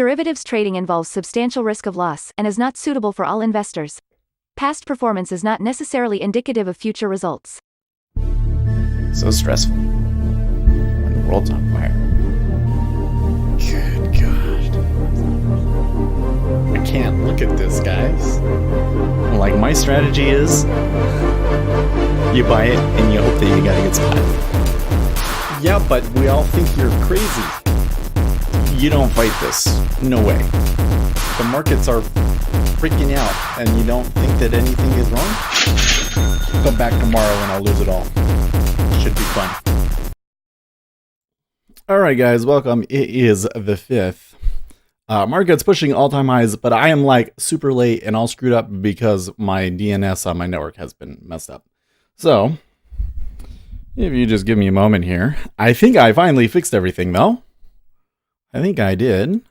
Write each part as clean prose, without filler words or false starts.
Derivatives trading involves substantial risk of loss and is not suitable for all investors. Past performance is not necessarily indicative of future results. So stressful when the world's on fire. Good God. I can't look at this, guys. Like, my strategy is you buy it and you hope that you got a good spot. Yeah, but we all think you're crazy. You don't fight this. No way. The markets are freaking out and you don't think that anything is wrong? Come back tomorrow and I'll lose it all. Should be fun. Alright guys, welcome. It is the 5th. Market's pushing all-time highs, but I am like super late and all screwed up because my DNS on my network has been messed up. So, if you just give me a moment here. I think I finally fixed everything though. I think I did.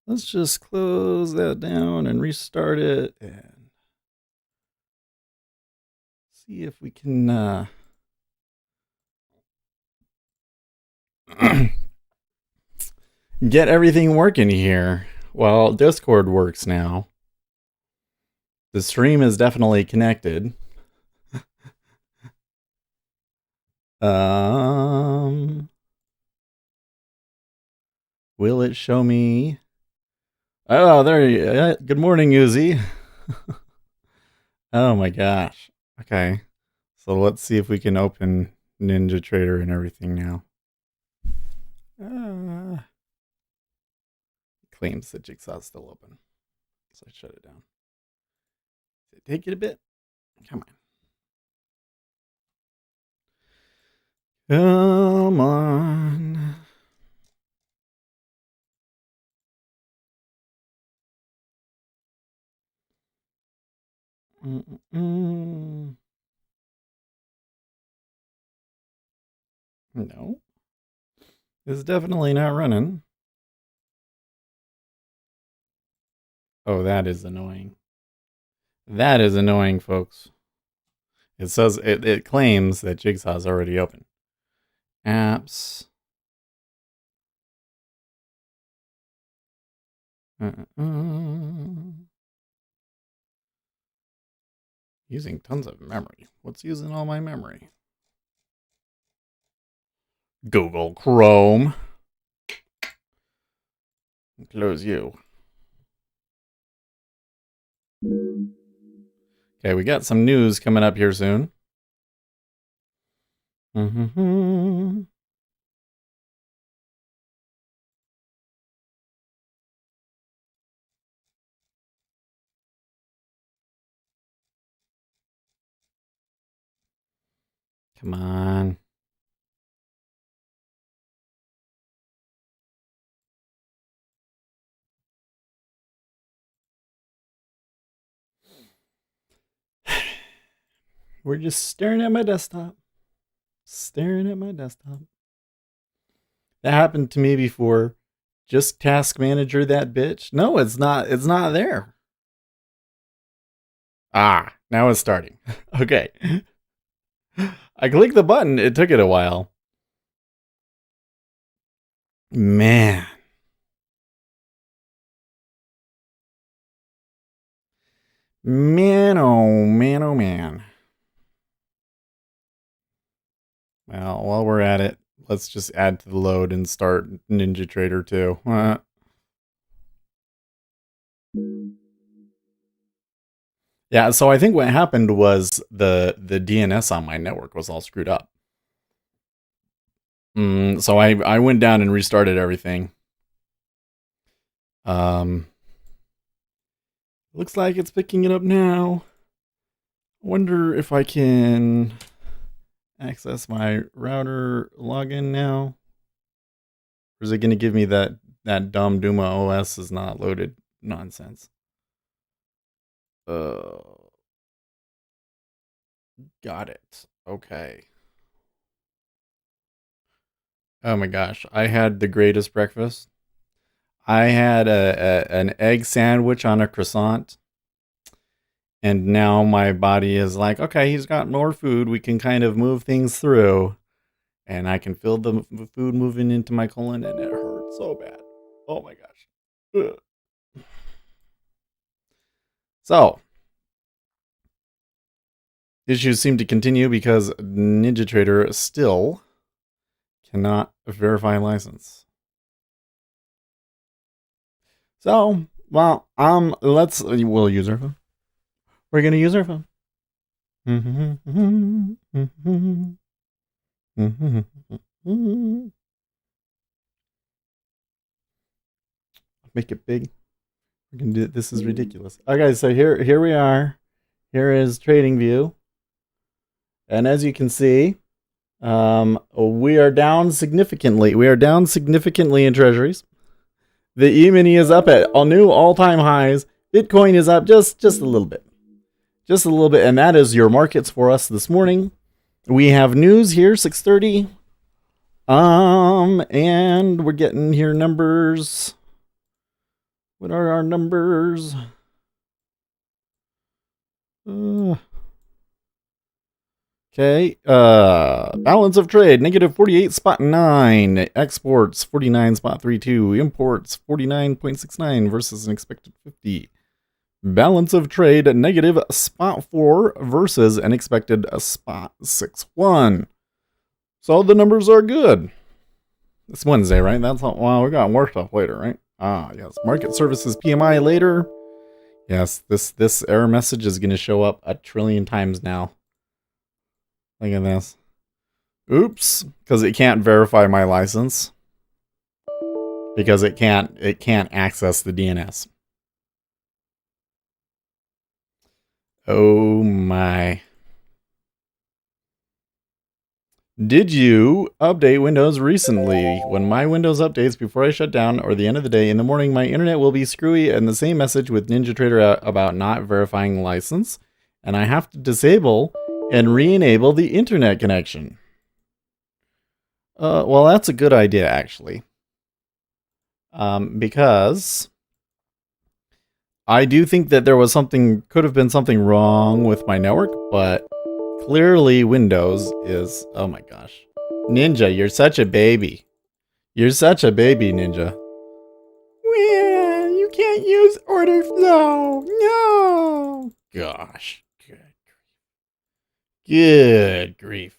Let's just close that down and restart it and see if we can get everything working here. Well, Discord works now. The stream is definitely connected. Will it show me? Oh, there you good morning, Uzi. Oh my gosh. Okay. So let's see if we can open NinjaTrader and everything now. Claims that Jigsaw's still open. So I shut it down. Did it take it a bit? Come on. Come on. No. It's definitely not running. Oh, that is annoying. That is annoying, folks. It says it claims that Jigsaw's already open. Apps. Using tons of memory. What's using all my memory? Google Chrome. Close you. Okay, we got some news coming up here soon. Come on. We're just staring at my desktop. Staring at my desktop. That happened to me before. Just task manager that bitch. No, it's not. It's not there. Ah, now it's starting. Okay. I clicked the button. It took it a while. Man. Man, oh man, oh man. Well, while we're at it, let's just add to the load and start NinjaTrader 2. Yeah, so I think what happened was the DNS on my network was all screwed up. So I went down and restarted everything. Looks like it's picking it up now. I wonder if I can access my router login now. Or is it going to give me that dumb Duma OS is not loaded nonsense? Got it. Okay. Oh my gosh, I had the greatest breakfast. I had an egg sandwich on a croissant. And now my body is like, okay, he's got more food. We can kind of move things through. And I can feel the food moving into my colon and it hurts so bad. Oh my gosh. So, issues seem to continue because NinjaTrader still cannot verify license. So, well, we'll use our phone. We're gonna use our phone. Make it big. We can do it. This is ridiculous. Okay, so here we are. Here is TradingView, and as you can see, we are down significantly. We are down significantly in treasuries. The E-mini is up at new all-time highs. Bitcoin is up just a little bit. Just a little bit, and that is your markets for us this morning. We have news here, 6:30. And we're getting here numbers. What are our numbers? Okay. Balance of trade, -48.9. Exports, 49.32. Imports, 49.69 versus an expected 50. Balance of trade, -0.4 versus an expected 0.61. So the numbers are good. It's Wednesday, right? That's all. Well, we got more stuff later, right? Yes. Market services PMI later. Yes, this error message is going to show up 1 trillion times now. Look at this. Oops, because it can't verify my license. Because it can't access the DNS. Oh my. Did you update Windows recently? When my Windows updates before I shut down or the end of the day in the morning, my internet will be screwy and the same message with NinjaTrader about not verifying license. And I have to disable and re-enable the internet connection. Well, that's a good idea, actually. Because I do think that there was could have been something wrong with my network, but clearly Windows is, oh my gosh. Ninja, you're such a baby. You're such a baby, Ninja. Well, you can't use order flow. No. Gosh. Good grief.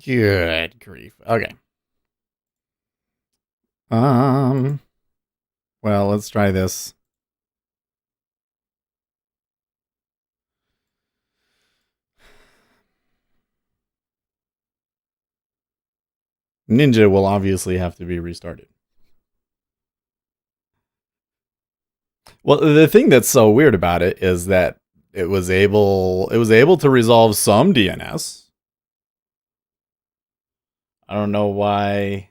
Good grief. Okay. Well, let's try this. Ninja will obviously have to be restarted. Well, the thing that's so weird about it is that it was able to resolve some DNS. I don't know why.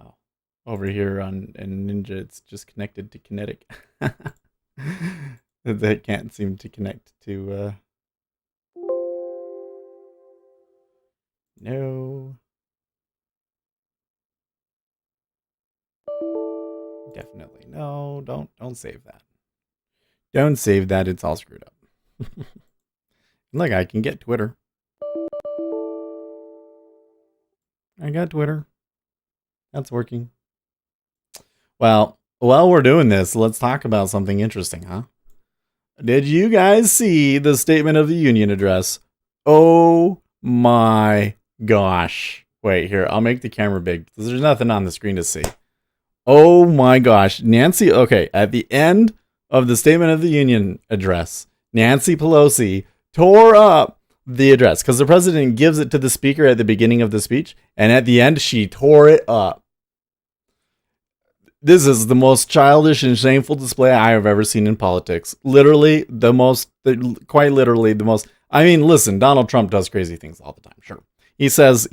Oh, over here on Ninja, it's just connected to Kinetic. That can't seem to connect to. No. Definitely no. Don't save that. Don't save that. It's all screwed up. Look, I can get Twitter. I got Twitter. That's working. Well, while we're doing this, let's talk about something interesting, huh? Did you guys see the Statement of the Union address? Oh my gosh. Wait, here, I'll make the camera big because there's nothing on the screen to see. Oh my gosh. Nancy, okay, at the end of the Statement of the Union address, Nancy Pelosi tore up the address because the president gives it to the speaker at the beginning of the speech, and at the end, she tore it up. This is the most childish and shameful display I have ever seen in politics. Literally, quite literally the most. I mean, listen, Donald Trump does crazy things all the time. Sure, he says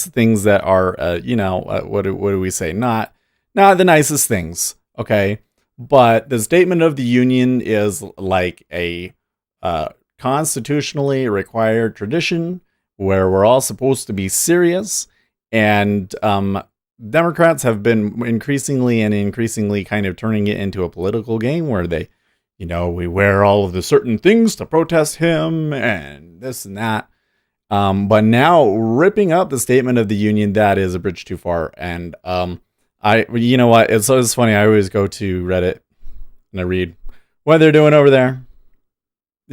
things that are, what do we say? Not the nicest things. Okay, but the Statement of the Union is like a constitutionally required tradition where we're all supposed to be serious, and Democrats have been increasingly kind of turning it into a political game where they, we wear all of the certain things to protest him and this and that. But now ripping up the Statement of the Union, that is a bridge too far. And you know what? It's funny. I always go to Reddit and I read what they're doing over there.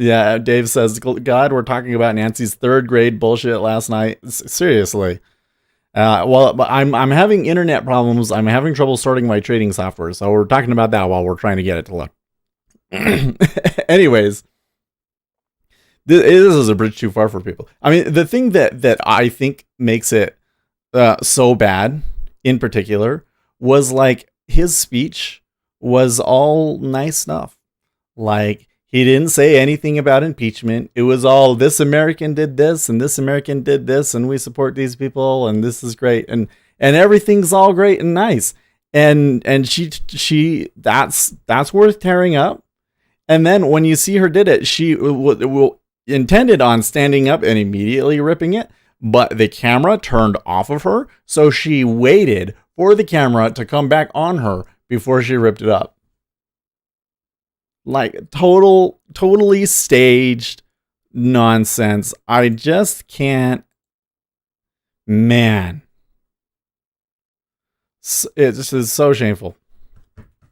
Yeah, Dave says, God, we're talking about Nancy's third grade bullshit last night. Seriously. Well, I'm having internet problems. I'm having trouble starting my trading software. So we're talking about that while we're trying to get it to look. Anyways, this is a bridge too far for people. I mean, the thing that I think makes it so bad in particular was like his speech was all nice stuff. Like, he didn't say anything about impeachment. It was all, this American did this and this American did this and we support these people and this is great and everything's all great and nice. And she that's worth tearing up. And then when you see her did it, she intended on standing up and immediately ripping it, but the camera turned off of her, so she waited for the camera to come back on her before she ripped it up. Like totally staged nonsense. I just can't. Man, it just is so shameful.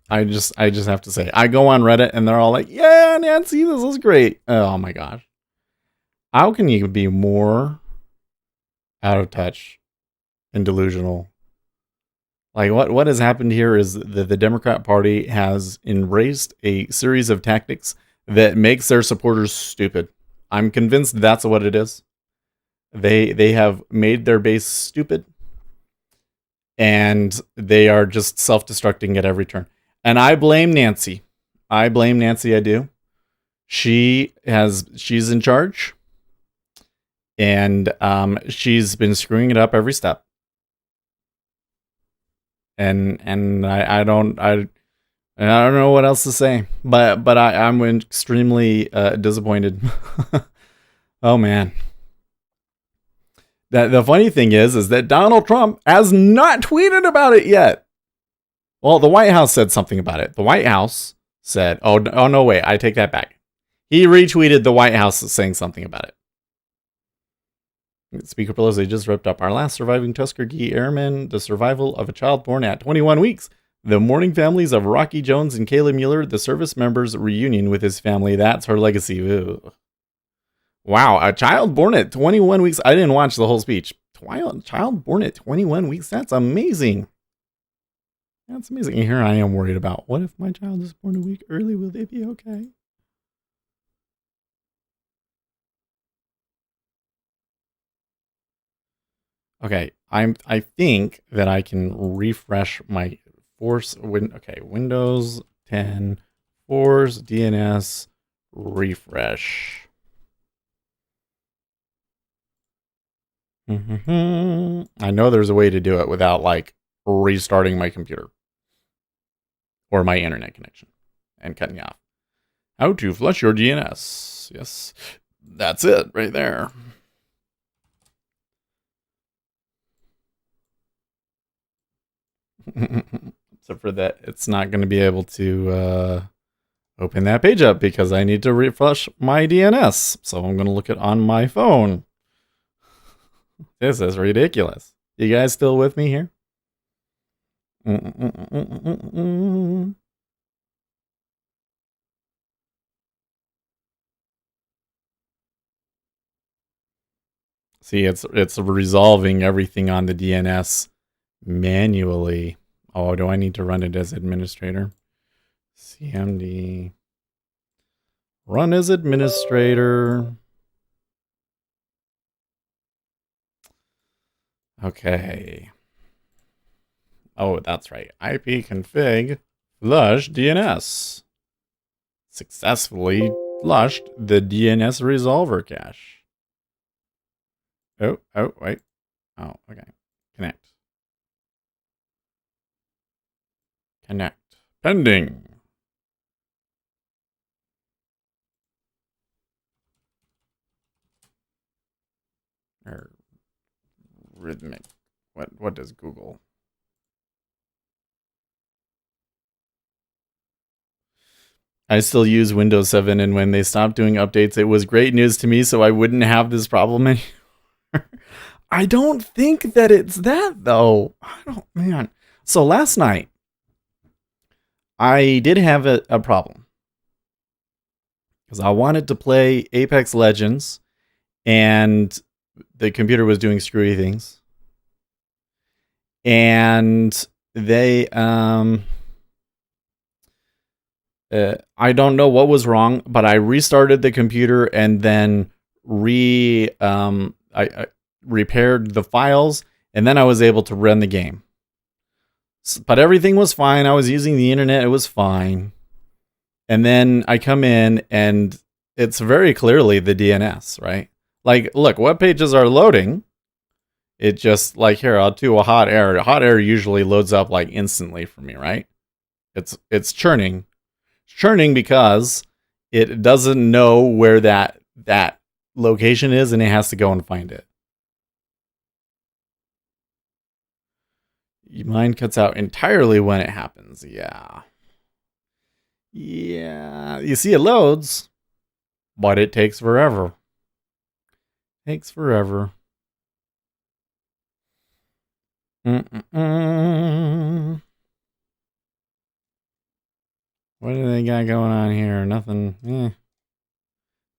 I just have to say, I go on Reddit and they're all like, "Yeah, Nancy, this is great." Oh my gosh, how can you be more out of touch and delusional? Like, what has happened here is that the Democrat Party has embraced a series of tactics that makes their supporters stupid. I'm convinced that's what it is. They have made their base stupid, and they are just self-destructing at every turn. And I blame Nancy. I do. She's in charge, and she's been screwing it up every step. And I don't know what else to say, but I'm extremely disappointed. Oh man. The funny thing is that Donald Trump has not tweeted about it yet. Well, the White House said something about it. The White House said, oh no, wait, I take that back. He retweeted the White House saying something about it. Speaker Pelosi just ripped up our last surviving Tuskegee Airmen, the survival of a child born at 21 weeks. The mourning families of Rocky Jones and Kayla Mueller, the service members' reunion with his family. That's her legacy. Ew. Wow, a child born at 21 weeks. I didn't watch the whole speech. Child born at 21 weeks. That's amazing. That's amazing. And here I am worried about, what if my child is born a week early? Will they be okay? Okay, I think that I can refresh my Windows 10 Force DNS refresh. I know there's a way to do it without like restarting my computer or my internet connection and cutting off. How to flush your DNS. Yes, that's it right there. Except for that, it's not going to be able to open that page up because I need to refresh my DNS. So I'm going to look it on my phone. This is ridiculous. You guys still with me here? See, it's resolving everything on the DNS manually. Oh, do I need to run it as administrator? CMD. Run as administrator. Okay. Oh, that's right. ipconfig flush DNS. Successfully flushed the DNS resolver cache. Oh, wait. Oh, okay. Connect. Pending. Or rhythmic. What does Google? I still use Windows 7, and when they stopped doing updates, it was great news to me, so I wouldn't have this problem anymore. I don't think that it's that though. I don't, man. So last night, I did have a problem because I wanted to play Apex Legends and the computer was doing screwy things. And they, I don't know what was wrong, but I restarted the computer and then I repaired the files, and then I was able to run the game. But everything was fine. I was using the internet. It was fine. And then I come in and it's very clearly the DNS, right? Like, look, web pages are loading. It just like, here, I'll do a hot air. Hot air usually loads up like instantly for me, right? It's churning. It's churning because it doesn't know where that location is and it has to go and find it. Mine cuts out entirely when it happens. Yeah. Yeah. You see, it loads, but it takes forever. Takes forever. Mm-mm-mm. What do they got going on here? Nothing.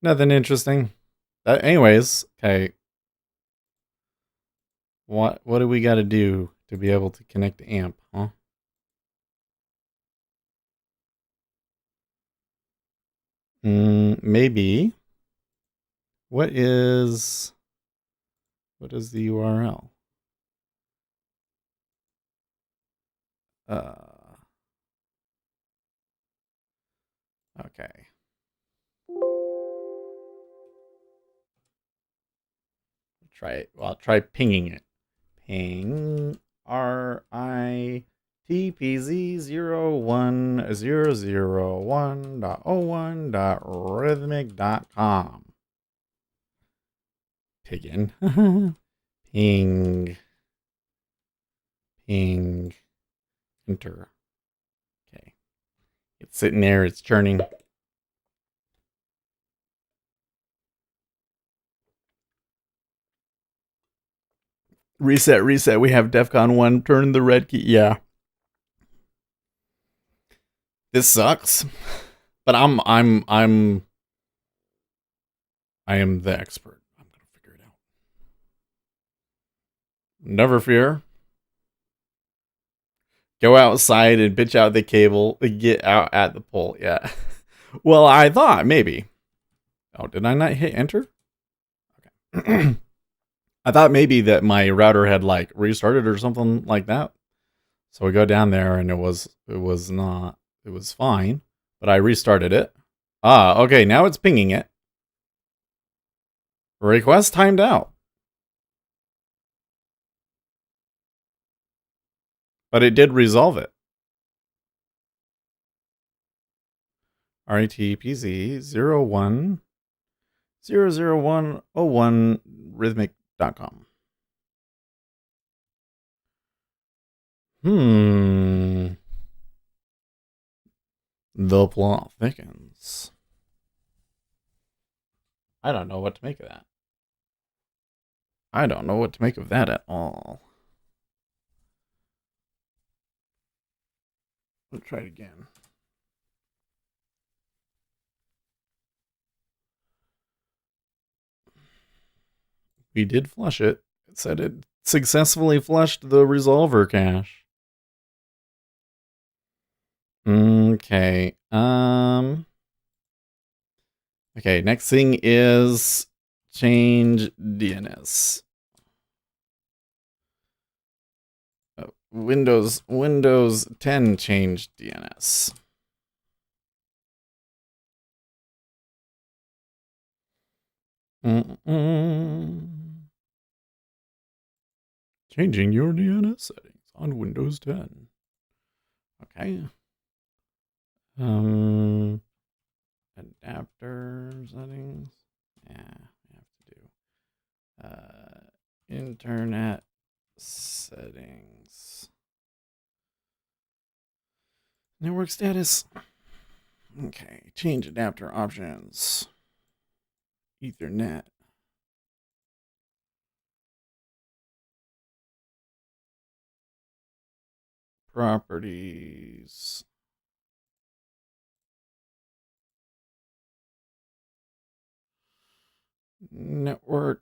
Nothing interesting. Anyways, okay. What do we got to do to be able to connect to AMP, huh? Maybe. What is the URL? Okay. Try it. Well, I'll try pinging it. Ping RITPZ01001.01.rhythmic.com. Piggin. Ping. Ping. Enter. Okay. It's sitting there. It's churning. Reset. We have DEFCON 1. Turn the red key. Yeah. This sucks. But I am the expert. I'm going to figure it out. Never fear. Go outside and bitch out the cable. Get out at the pole. Yeah. Well, I thought maybe. Oh, did I not hit enter? Okay. I thought maybe that my router had like restarted or something like that. So we go down there and it was not. It was fine, but I restarted it. Ah, okay. Now it's pinging it. Request timed out. But it did resolve it. RITPZ 01 rhythmic.com. The plot thickens. I don't know what to make of that. I don't know what to make of that at all. Let's try it again. We did flush it. It said it successfully flushed the resolver cache. Okay. Okay, next thing is change DNS. Windows 10 changed DNS. Changing your DNS settings on Windows 10. Okay. Adapter settings. Yeah, we have to do internet settings. Network status. Okay, change adapter options. Ethernet. properties. Network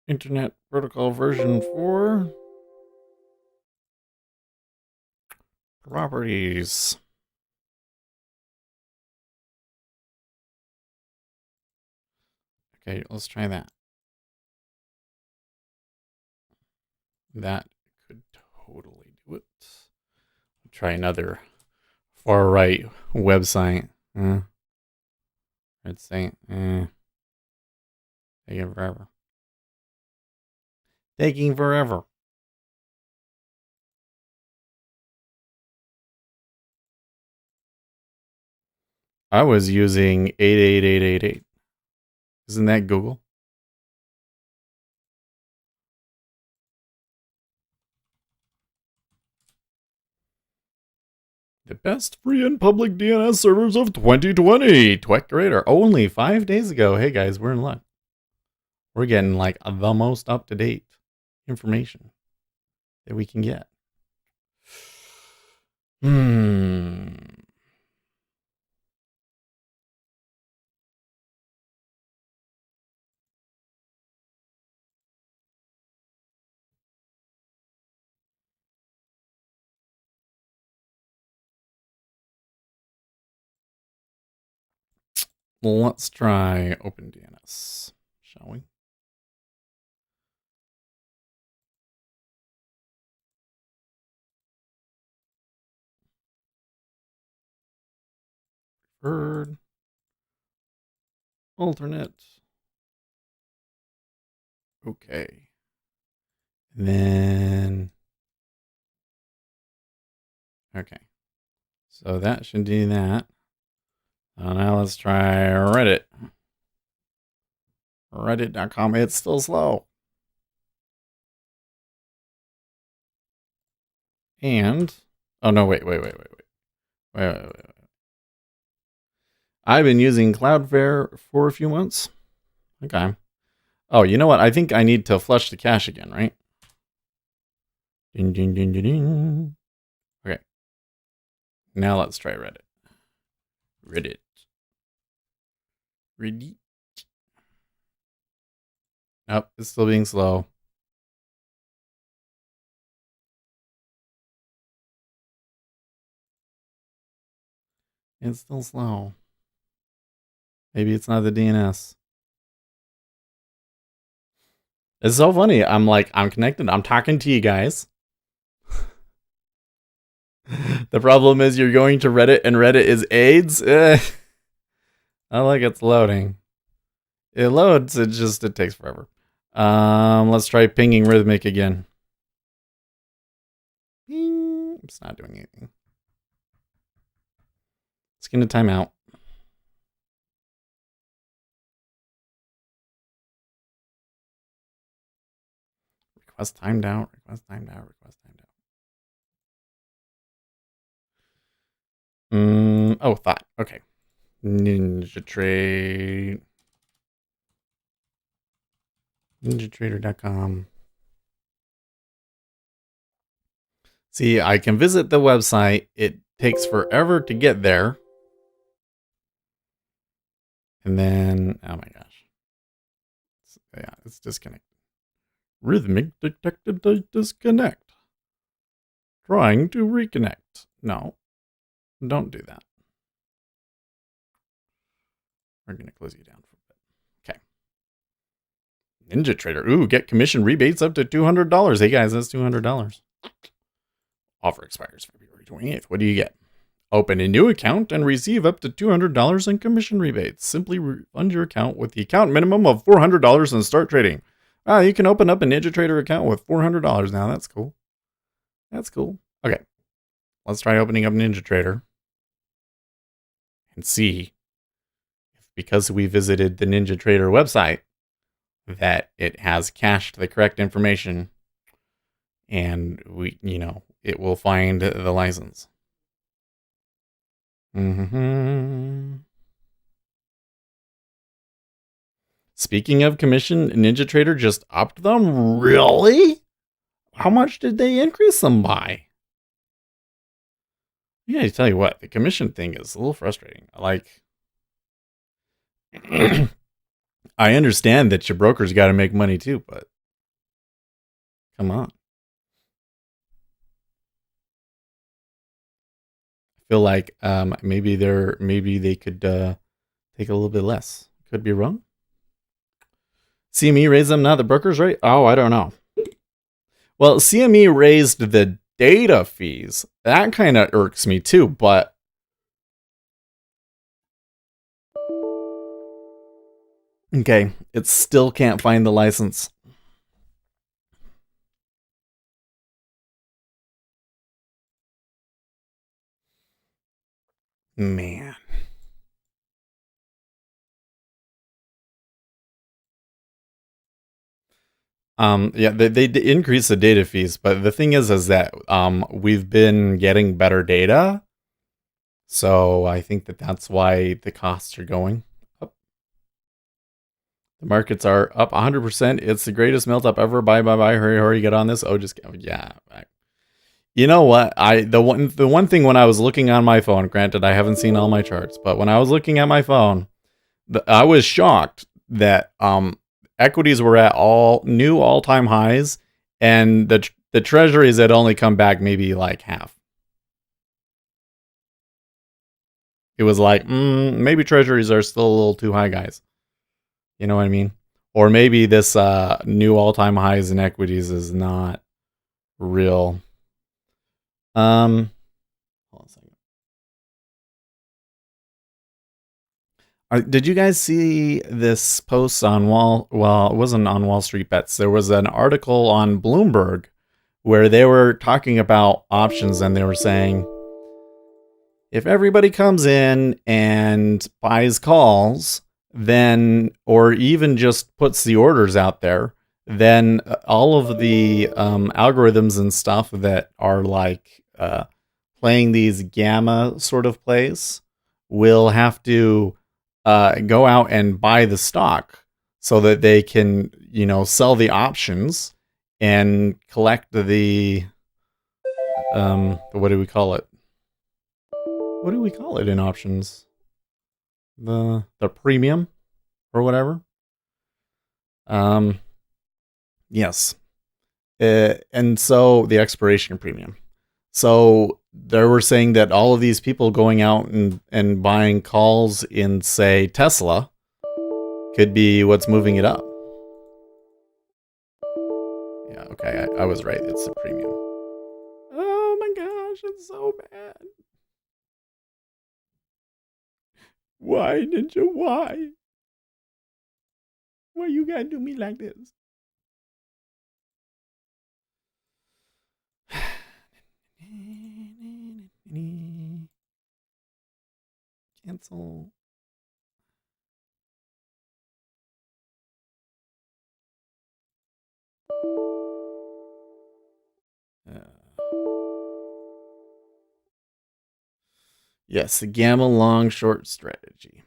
Internet Protocol version 4. Properties. Okay, let's try that. That could totally do it. Try another far right website. I'd say, taking forever. Taking forever. I was using 88888. Isn't that Google? The best free and public DNS servers of 2020. Tweck Creator. Only 5 days ago. Hey guys, we're in luck. We're getting like the most up-to-date information that we can get. Let's try OpenDNS, shall we? Preferred. Alternate. Okay. And then, okay. So that should do that. Now let's try Reddit. Reddit.com. It's still slow. And, oh no, wait. I've been using Cloudflare for a few months. Okay. Oh, you know what? I think I need to flush the cache again, right? Ding, ding, ding, ding, ding. Okay. Now let's try Reddit. Reddit. Nope, it's still being slow. It's still slow. Maybe it's not the DNS. It's so funny. I'm connected. I'm talking to you guys. The problem is you're going to Reddit and Reddit is AIDS. I like it's loading. It loads. It takes forever. Let's try pinging Rhythmic again. Ping. It's not doing anything. It's going to time out. Request timed out. Request timed out. Request timed out. Oh, thought. Okay. NinjaTrade. NinjaTrader.com. See, I can visit the website. It takes forever to get there. And then, oh my gosh. It's disconnected. Rhythmic detected a disconnect. Trying to reconnect. No, don't do that. We're going to close you down for a bit. Okay. NinjaTrader. Ooh, get commission rebates up to $200. Hey guys, that's $200. Offer expires February 28th. What do you get? Open a new account and receive up to $200 in commission rebates. Simply refund your account with the account minimum of $400 and start trading. Wow, you can open up a NinjaTrader account with $400 now. That's cool. That's cool. Okay. Let's try opening up NinjaTrader and see if, because we visited the NinjaTrader website, that it has cached the correct information and it will find the license. Speaking of commission, NinjaTrader just upped them? Really? How much did they increase them by? Yeah, I tell you what, the commission thing is a little frustrating. Like, I understand that your broker's got to make money too, but come on. I feel like maybe they could take a little bit less. Could be wrong. CME raised them, not the brokers, right? Oh, I don't know. Well, CME raised the data fees. That kind of irks me too, but okay, it still can't find the license. Man. Yeah, they increase the data fees, but the thing is that we've been getting better data, so I think that's why the costs are going up. The markets are up 100%. It's the greatest melt up ever. Bye, hurry, hurry, get on this. Oh, just yeah. You know what? The one thing when I was looking on my phone, granted I haven't seen all my charts, but when I was looking at my phone, I was shocked that equities were at new all-time highs, and the treasuries had only come back maybe like half. It was like, maybe treasuries are still a little too high, guys. You know what I mean? Or maybe this new all-time highs in equities is not real. Hold on a second. Did you guys see this post on Well, it wasn't on Wall Street Bets. There was an article on Bloomberg where they were talking about options, and they were saying, if everybody comes in and buys calls, then, or even just puts the orders out there, then all of the algorithms and stuff that are like playing these gamma sort of plays will have to go out and buy the stock so that they can, sell the options and collect the what do we call it? What do we call it in options? The premium or whatever. Yes. And so the expiration premium. So they were saying that all of these people going out and buying calls in, say, Tesla could be what's moving it up. Yeah, okay, I was right. It's the premium. Oh my gosh, it's so bad. Why, Ninja? Why? Why you gotta do me like this? Cancel. Yes, the gamma long short strategy.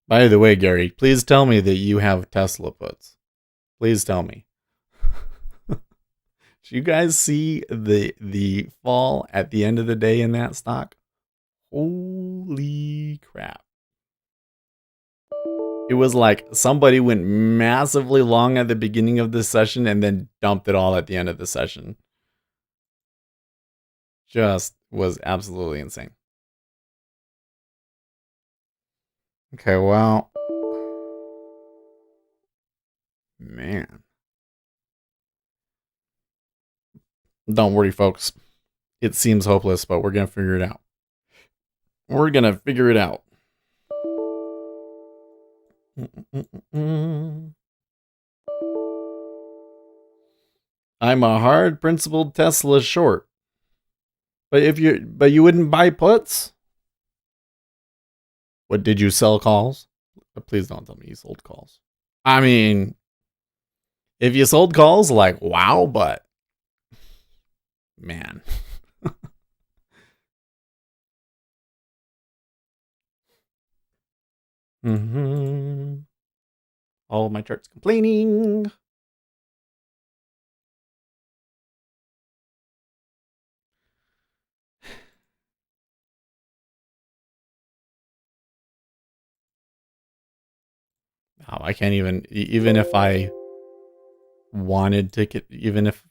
By the way, Gary, please tell me that you have Tesla puts. Please tell me. Do you guys see the fall at the end of the day in that stock? Holy crap. It was like somebody went massively long at the beginning of the session and then dumped it all at the end of the session. Just was absolutely insane. Okay, well, man. Don't worry, folks. It seems hopeless, but we're going to figure it out. We're going to figure it out. I'm a hard principled Tesla short. But you wouldn't buy puts? What, did you sell calls? Please don't tell me you sold calls. I mean, if you sold calls, like, wow, but man. All of my charts complaining. Oh, I can't even if I wanted to get, even if,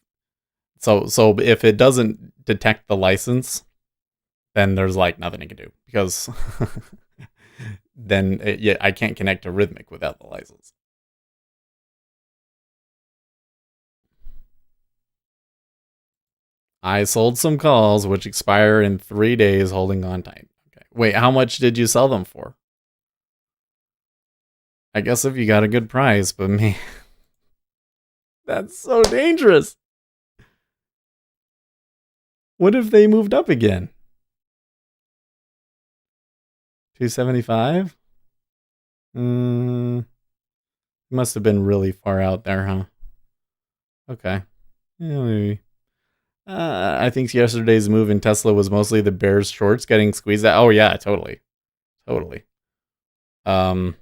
so if it doesn't detect the license, then there's like nothing it can do because then yeah, I can't connect to Rhythmic without the license. I sold some calls which expire in 3 days, holding on tight. Okay. Wait, how much did you sell them for? I guess if you got a good price, but man, that's so dangerous. What if they moved up again? 275? Must have been really far out there, huh? Okay. Yeah, maybe. I think yesterday's move in Tesla was mostly the bears shorts getting squeezed out. Oh yeah, totally. Totally. Um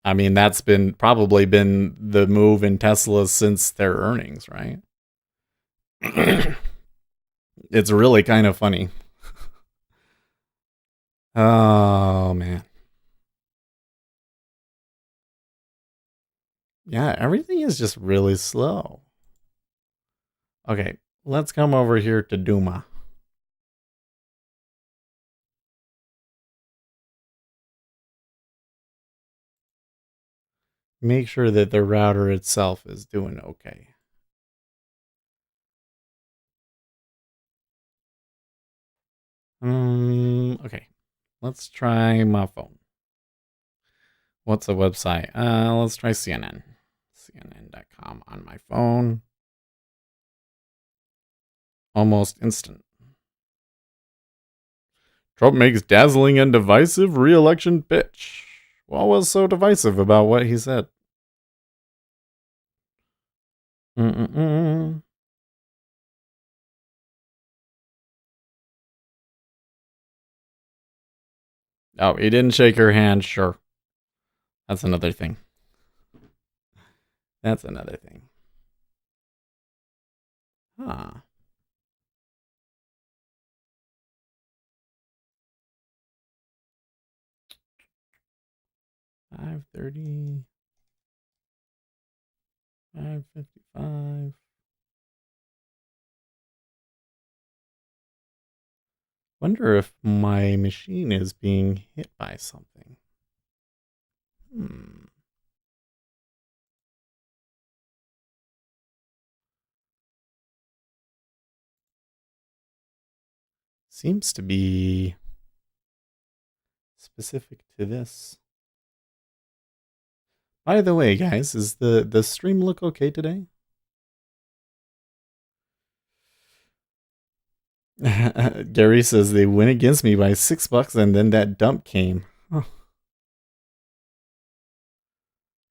I mean, that's probably been the move in Tesla since their earnings, right? It's really kind of funny. Oh man. Yeah, everything is just really slow. Okay, let's come over here to Duma. Make sure that the router itself is doing okay. Okay. Let's try my phone. What's a website? Let's try CNN. CNN.com on my phone. Almost instant. Trump makes dazzling and divisive re-election pitch. What was so divisive about what he said? Mm-mm-mm. Oh, he didn't shake her hand. Sure. That's another thing. That's another thing. Huh. $5.30. $5.55. Wonder if my machine is being hit by something. Seems to be specific to this. By the way, guys, is the stream look okay today? Gary says they went against me by $6 and then that dump came. Oh.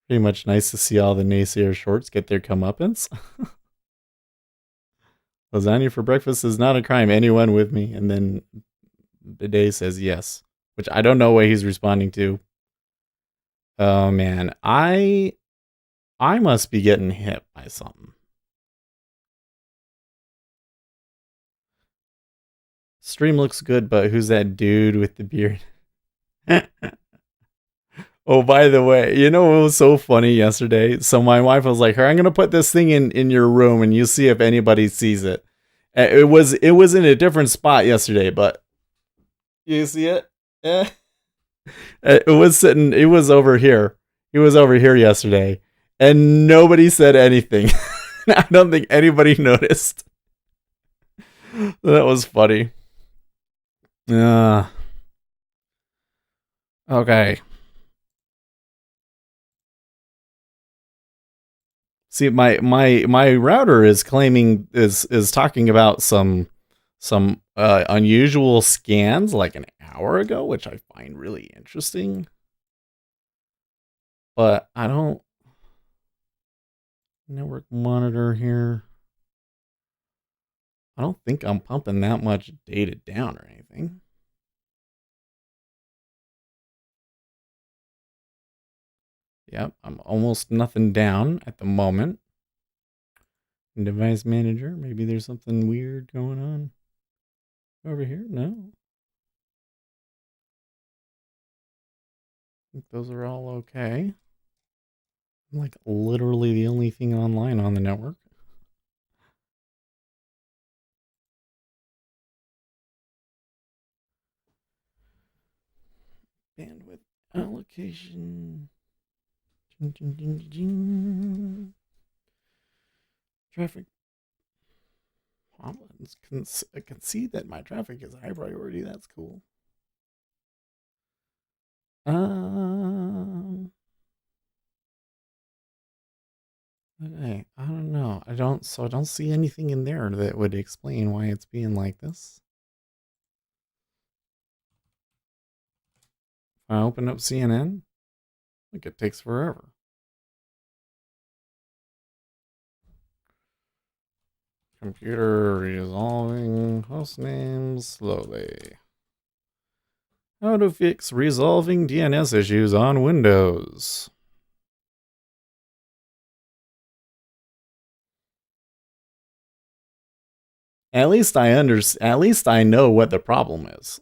Pretty much nice to see all the naysayer shorts get their comeuppance. Lasagna for breakfast is not a crime. Anyone with me? And then Bidet says yes, which I don't know what he's responding to. Oh man, I must be getting hit by something. Stream looks good, but who's that dude with the beard? Oh, by the way, you know what was so funny yesterday? So my wife was like, "Hey, I'm gonna put this thing in your room, and you see if anybody sees it." It was in a different spot yesterday, but you see it? Yeah. It was sitting. It was over here. It was over here yesterday, and nobody said anything. I don't think anybody noticed. That was funny. Okay. See, my router is claiming is talking about some unusual scans like an hour ago, which I find really interesting. But I don't network monitor here. I don't think I'm pumping that much data down or anything. Yep, I'm almost nothing down at the moment. Device manager, maybe there's something weird going on over here. No. think those are all okay. I'm like literally the only thing online on the network. Bandwidth allocation. Traffic problems. I can see that my traffic is high priority. That's cool. Okay, I don't know. I don't see anything in there that would explain why it's being like this. If I open up CNN, like it takes forever. Computer resolving host names slowly. How to fix resolving DNS issues on Windows. At least I know what the problem is.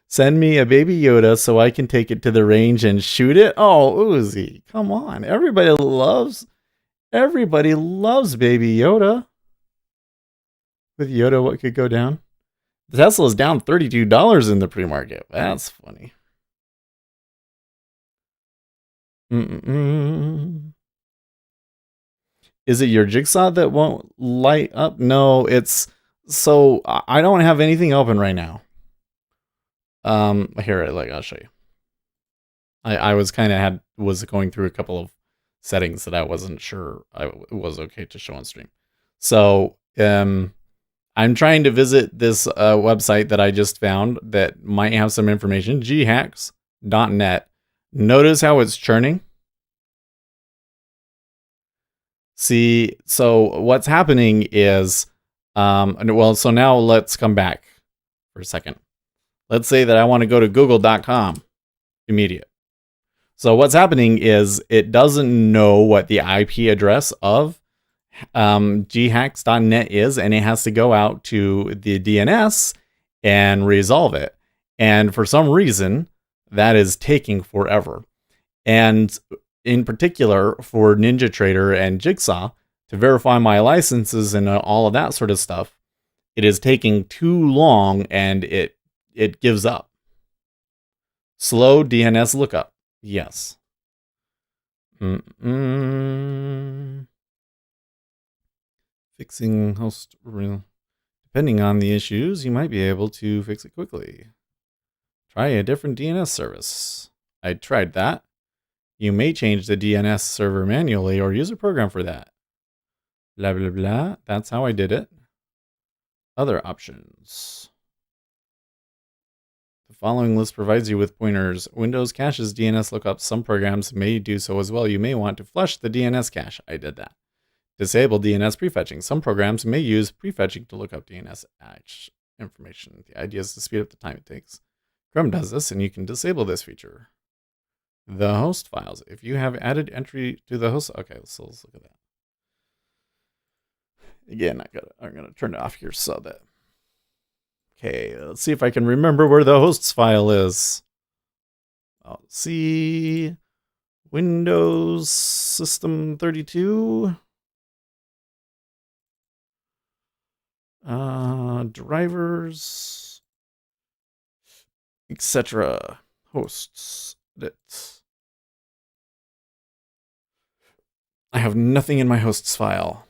Send me a baby Yoda so I can take it to the range and shoot it. Oh, Uzi, come on. Everybody loves baby Yoda. With Yoda, what could go down? The Tesla's down $32 in the pre-market. That's funny. Is it your Jigsaw that won't light up? No, it's so I don't have anything open right now. Here, I'll show you. I was was going through a couple of settings that I wasn't sure it was okay to show on stream. So, I'm trying to visit this website that I just found that might have some information, ghacks.net. Notice how it's churning. See, so what's happening is, so now let's come back for a second. Let's say that I want to go to google.com immediate. So what's happening is it doesn't know what the IP address of ghacks.net is, and it has to go out to the DNS and resolve it. And for some reason, that is taking forever. And in particular, for NinjaTrader and Jigsaw, to verify my licenses and all of that sort of stuff, it is taking too long, and it gives up. Slow DNS lookup. Yes. Fixing host. Depending on the issues, you might be able to fix it quickly. Try a different DNS service. I tried that. You may change the DNS server manually or use a program for that. Blah, blah, blah. That's how I did it. Other options. The following list provides you with pointers. Windows caches DNS lookups. Some programs may do so as well. You may want to flush the DNS cache. I did that. Disable DNS prefetching. Some programs may use prefetching to look up DNS information. The idea is to speed up the time it takes. Chrome does this, and you can disable this feature. The host files. If you have added entry to the host, okay, so let's look at that. Again, I'm gonna turn it off here so that. Okay, let's see if I can remember where the hosts file is. Let's see, Windows System 32. Drivers, etc. Hosts. I have nothing in my hosts file.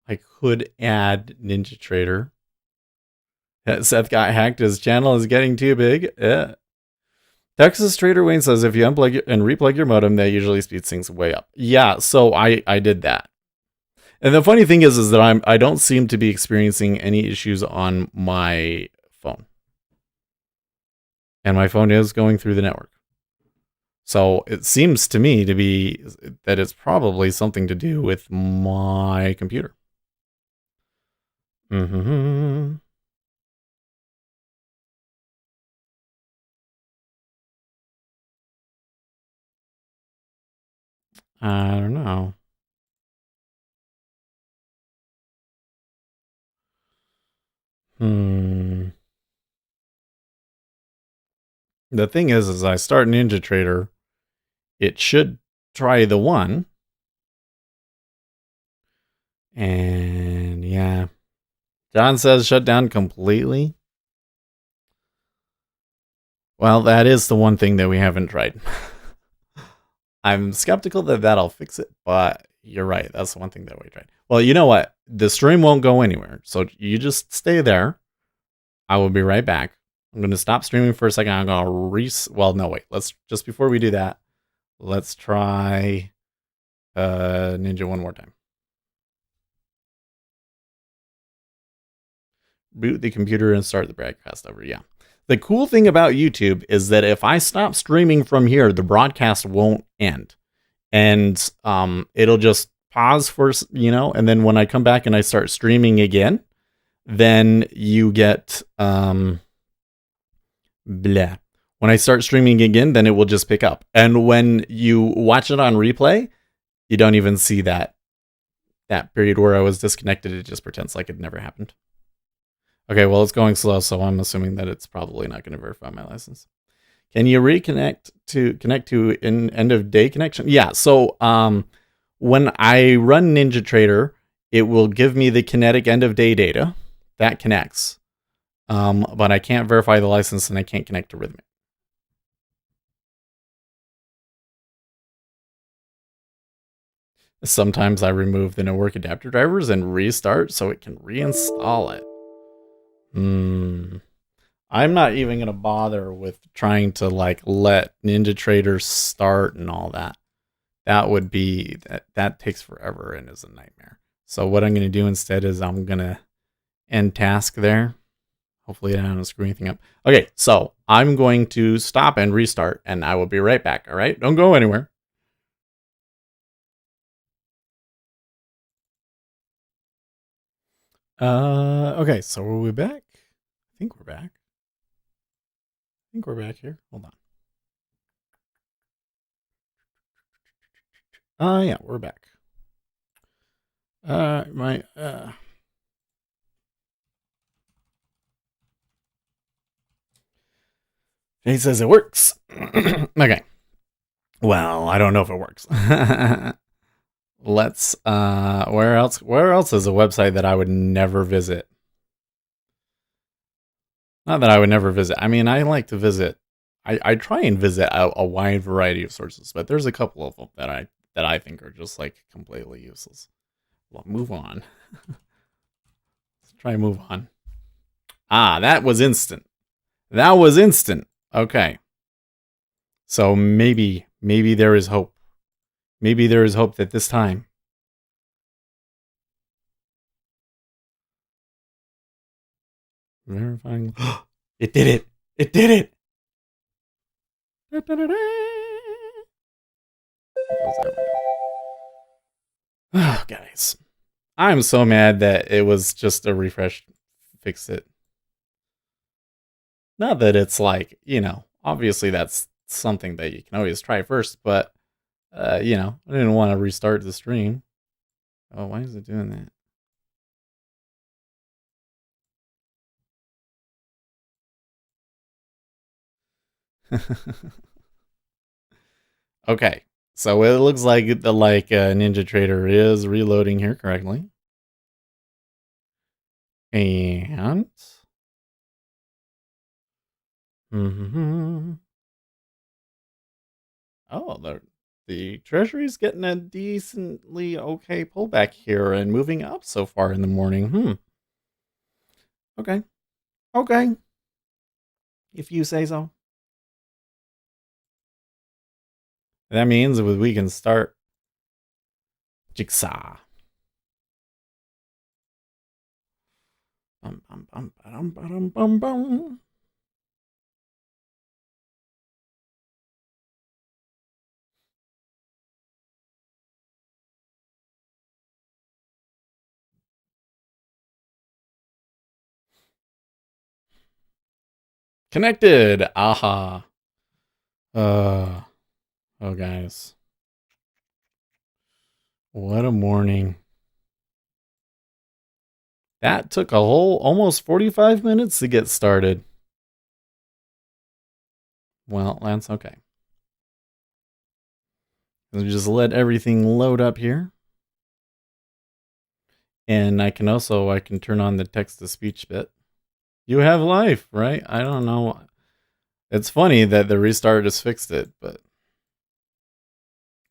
I could add NinjaTrader. Seth got hacked. His channel is getting too big. Texas Trader Wayne says if you unplug and replug your modem, that usually speeds things way up. Yeah, so I did that. And the funny thing is that I don't seem to be experiencing any issues on my phone. And my phone is going through the network. So it seems to me to be that it's probably something to do with my computer. I don't know. The thing is I start NinjaTrader, it should try the 1. And yeah. John says shut down completely. Well, that is the one thing that we haven't tried. I'm skeptical that that'll fix it, but you're right. That's the one thing that we tried. Well, you know what? The stream won't go anywhere. So you just stay there. I will be right back. I'm going to stop streaming for a second. I'm going to well, no, wait. Let's just before we do that, let's try Ninja one more time. Boot the computer and start the broadcast over. Yeah. The cool thing about YouTube is that if I stop streaming from here, the broadcast won't end. And it'll just pause for, and then when I come back and I start streaming again, then you get blah. When I start streaming again, then it will just pick up. And when you watch it on replay, you don't even see that period where I was disconnected. It just pretends like it never happened. Okay, well, it's going slow, so I'm assuming that it's probably not going to verify my license. Can you connect to an end of day connection? Yeah, so when I run NinjaTrader, it will give me the kinetic end of day data. That connects. But I can't verify the license and I can't connect to Rhythmic. Sometimes I remove the no work adapter drivers and restart so it can reinstall it. I'm not even going to bother with trying to let NinjaTrader start and all that. That would be, that takes forever and is a nightmare. So what I'm going to do instead is I'm going to end task there. Hopefully I don't screw anything up. Okay, so I'm going to stop and restart and I will be right back. All right, don't go anywhere. Okay, so are we back? I think we're back. Here. Hold on. Yeah, we're back. He says it works. Okay. Well, I don't know if it works. Let's where else is a website that I would never visit? Not that I would never visit. I mean, I like to visit. I try and visit a wide variety of sources, but there's a couple of them that I think are just completely useless. Well, move on. Let's try and move on. Ah, that was instant. Okay. So maybe there is hope. Maybe there is hope that this time. Verifying. It did it. It did it. Oh, guys. I'm so mad that it was just a refresh. Fixed it. Not that it's obviously that's something that you can always try first, but, I didn't want to restart the stream. Oh, why is it doing that? Okay, so it looks like NinjaTrader is reloading here correctly. And... Oh, the Treasury's getting a decently okay pullback here and moving up so far in the morning. Okay. If you say so. That means we can start Jigsaw. Connected. Aha. Oh, guys. What a morning. That took a whole almost 45 minutes to get started. Well, that's okay. Let's just let everything load up here. And I can turn on the text to speech bit. You have life, right? I don't know. It's funny that the restart just fixed it, but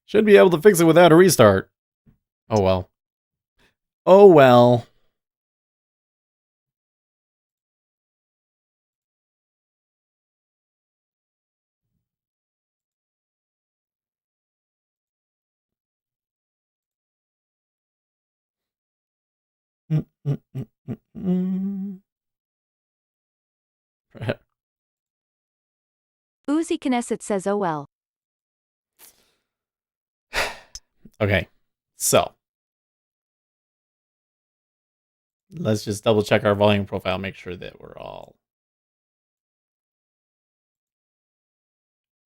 should be able to fix it without a restart. Oh well. Oh well. Uzi Knesset says, oh well. Okay, so let's just double check our volume profile, make sure that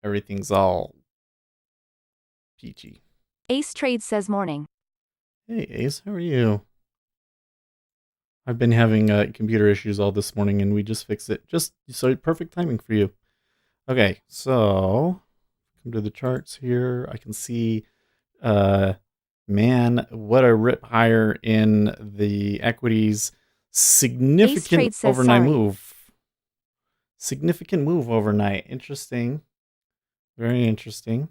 everything's all peachy. Ace Trades says morning. Hey Ace, how are you? I've been having computer issues all this morning and we just fixed it. Just so perfect timing for you. Okay, so come to the charts here. I can see man, what a rip higher in the equities. Significant overnight move. Significant move overnight. Interesting. Very interesting.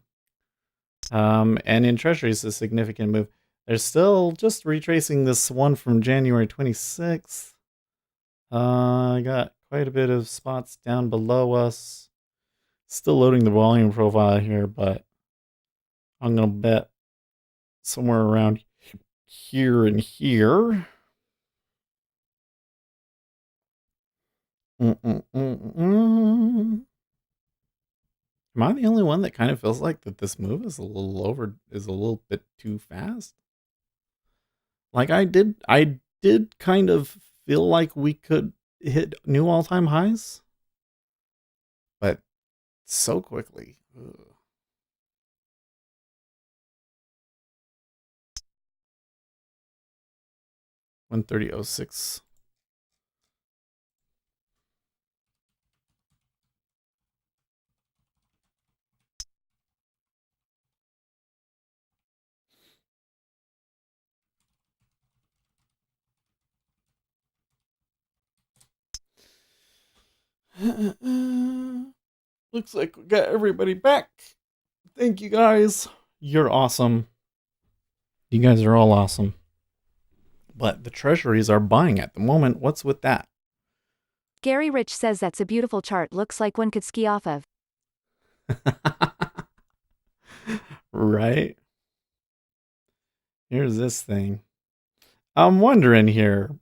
And in treasuries, a significant move. They're still just retracing this one from January 26th. I got quite a bit of spots down below us. Still loading the volume profile here, but I'm going to bet somewhere around here and here. Am I the only one that kind of feels like that this move is a little bit too fast? Like I did kind of feel like we could hit new all-time highs, but so quickly. Ugh. 130.06. Looks like we got everybody back. Thank you guys. You're awesome. You guys are all awesome. But the treasuries are buying at the moment. What's with that? Gary Rich says that's a beautiful chart, looks like one could ski off of. Right? Here's this thing. I'm wondering here.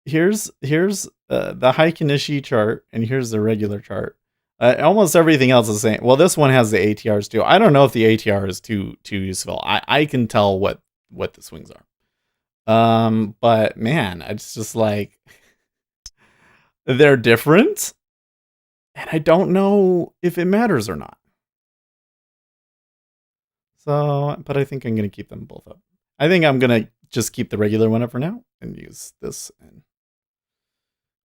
Here's the Heiken-Ishii chart, and here's the regular chart. Almost everything else is the same. Well, this one has the ATRs too. I don't know if the ATR is too useful. I can tell what the swings are. But man, it's just like they're different, and I don't know if it matters or not. So, but I think I'm gonna keep them both up. I think I'm gonna just keep the regular one up for now and use this, and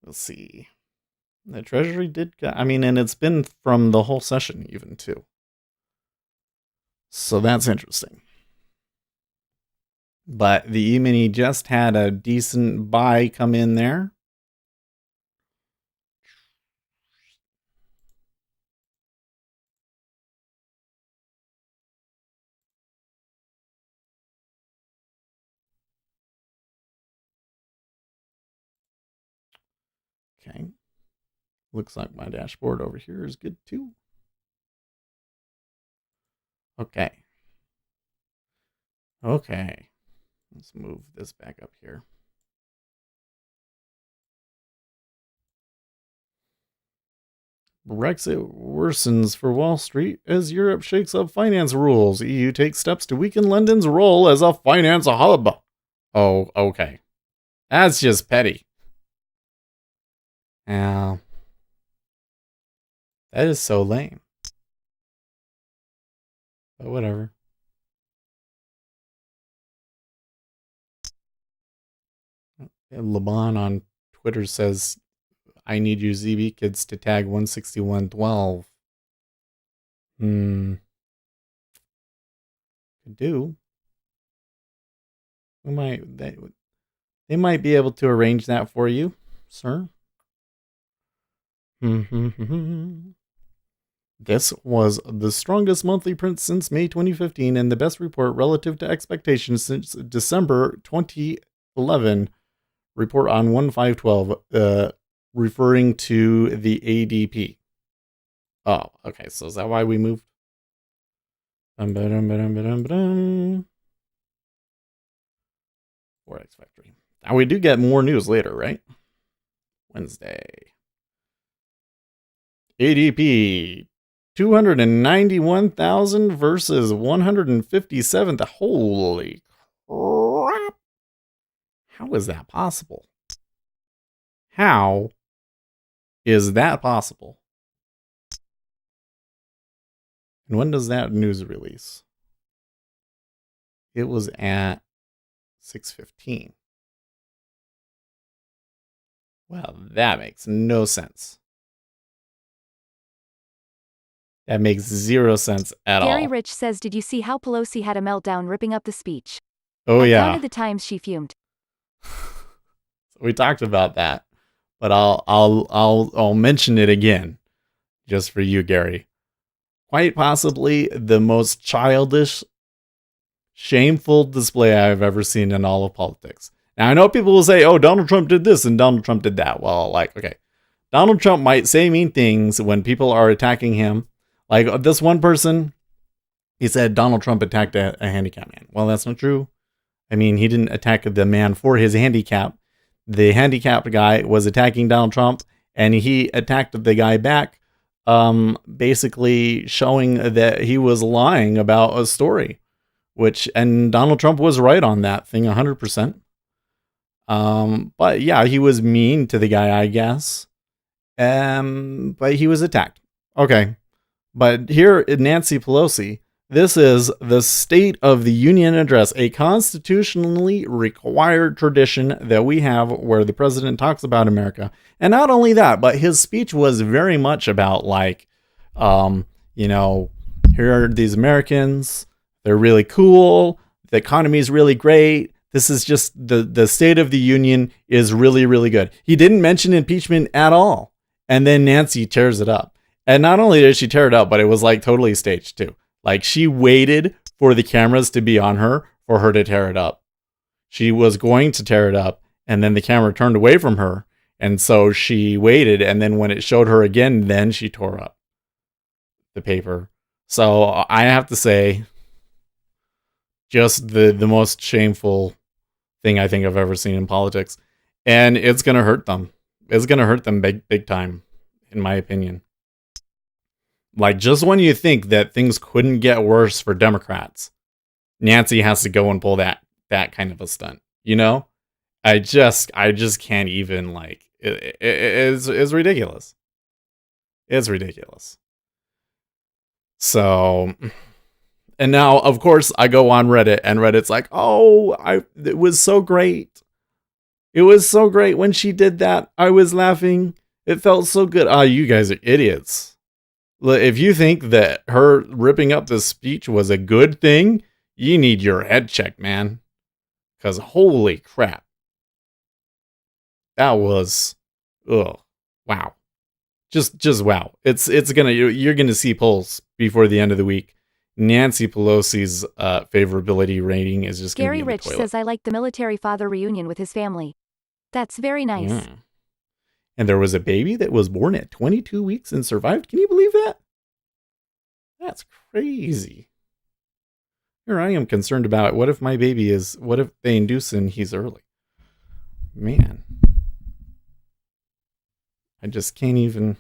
we'll see. The treasury did, and it's been from the whole session even too. So that's interesting. But the E-mini just had a decent buy come in there. Okay. Looks like my dashboard over here is good too. Okay. Okay. Let's move this back up here. Brexit worsens for Wall Street as Europe shakes up finance rules. EU takes steps to weaken London's role as a finance hub. Oh, okay. That's just petty. Yeah. That is so lame. But whatever. Laban on Twitter says, I need you ZB kids to tag 16112. Could do. They might be able to arrange that for you, sir. This was the strongest monthly print since May 2015 and the best report relative to expectations since December 2011. Report on 1512, referring to the ADP. Oh, okay. So is that why we moved? Forex Factory. Now we do get more news later, right? Wednesday. ADP 291,000 versus 157,000. Holy crap. How is that possible? How is that possible? And when does that news release? It was at 6:15. Well, that makes no sense. That makes zero sense at all. Gary Rich says, did you see how Pelosi had a meltdown ripping up the speech? Oh, I yeah. counted the times she fumed. We talked about that, but I'll mention it again, just for you, Gary. Quite possibly the most childish, shameful display I've ever seen in all of politics. Now, I know people will say, oh, Donald Trump did this and Donald Trump did that. Well, okay. Donald Trump might say mean things when people are attacking him. Like this one person, he said Donald Trump attacked a handicapped man. Well, that's not true. I mean, he didn't attack the man for his handicap. The handicapped guy was attacking Donald Trump, and he attacked the guy back, basically showing that he was lying about a story, and Donald Trump was right on that thing 100%. But yeah, he was mean to the guy, I guess. But he was attacked. Okay. But here in Nancy Pelosi, this is the State of the Union address, a constitutionally required tradition that we have where the president talks about America. And not only that, but his speech was very much about here are these Americans. They're really cool. The economy is really great. This is just the State of the Union is really, really good. He didn't mention impeachment at all. And then Nancy tears it up. And not only did she tear it up, but it was totally staged too. She waited for the cameras to be on her for her to tear it up. She was going to tear it up, and then the camera turned away from her. And so she waited, and then when it showed her again, then she tore up the paper. So I have to say, just the most shameful thing I think I've ever seen in politics. And it's going to hurt them. It's going to hurt them big time, in my opinion. Just when you think that things couldn't get worse for Democrats, Nancy has to go and pull that kind of a stunt. I just can't even it's ridiculous. It's ridiculous. So, and now of course I go on Reddit and Reddit's it was so great. It was so great when she did that. I was laughing. It felt so good. You guys are idiots. If you think that her ripping up the speech was a good thing, you need your head checked, man. Because holy crap. That was, wow. Just wow. You're gonna see polls before the end of the week. Nancy Pelosi's favorability rating is just going to be in the toilet. Gary Rich says, I like the military father reunion with his family. That's very nice. Yeah. And there was a baby that was born at 22 weeks and survived. Can you believe that? That's crazy. Here I am concerned about what if they induce and he's early? Man. I just can't even.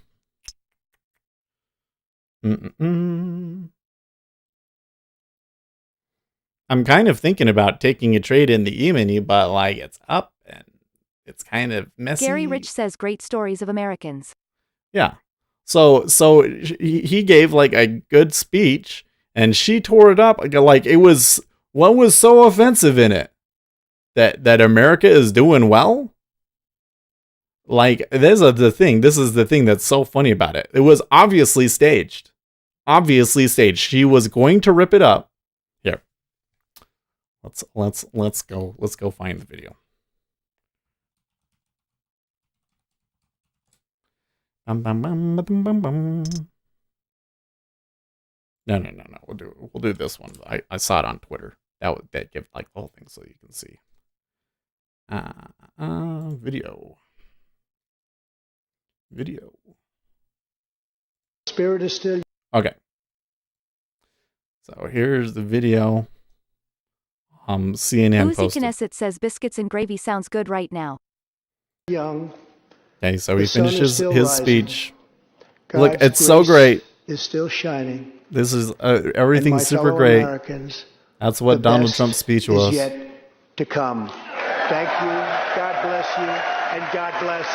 I'm kind of thinking about taking a trade in the E-mini, but it's up and it's kind of messy. Gary Rich says great stories of Americans. Yeah. So he gave a good speech and she tore it up. It was, what was so offensive in it? That America is doing well? Like, this is the thing. This is the thing that's so funny about it. It was obviously staged. Obviously staged. She was going to rip it up. Here. Let's go find the video. No. We'll do this one. I saw it on Twitter. That give like the whole thing so you can see. Video. Spirit is still okay. So here's the video. CNN posted. Knesset says biscuits and gravy sounds good right now. young. Okay, so he finishes his rising. speech. God's Look, it's so great. Is still shining. This is everything's super fellow great. Americans, That's what Donald Trump's speech was. Is yet to come. Thank you. God bless you, and God bless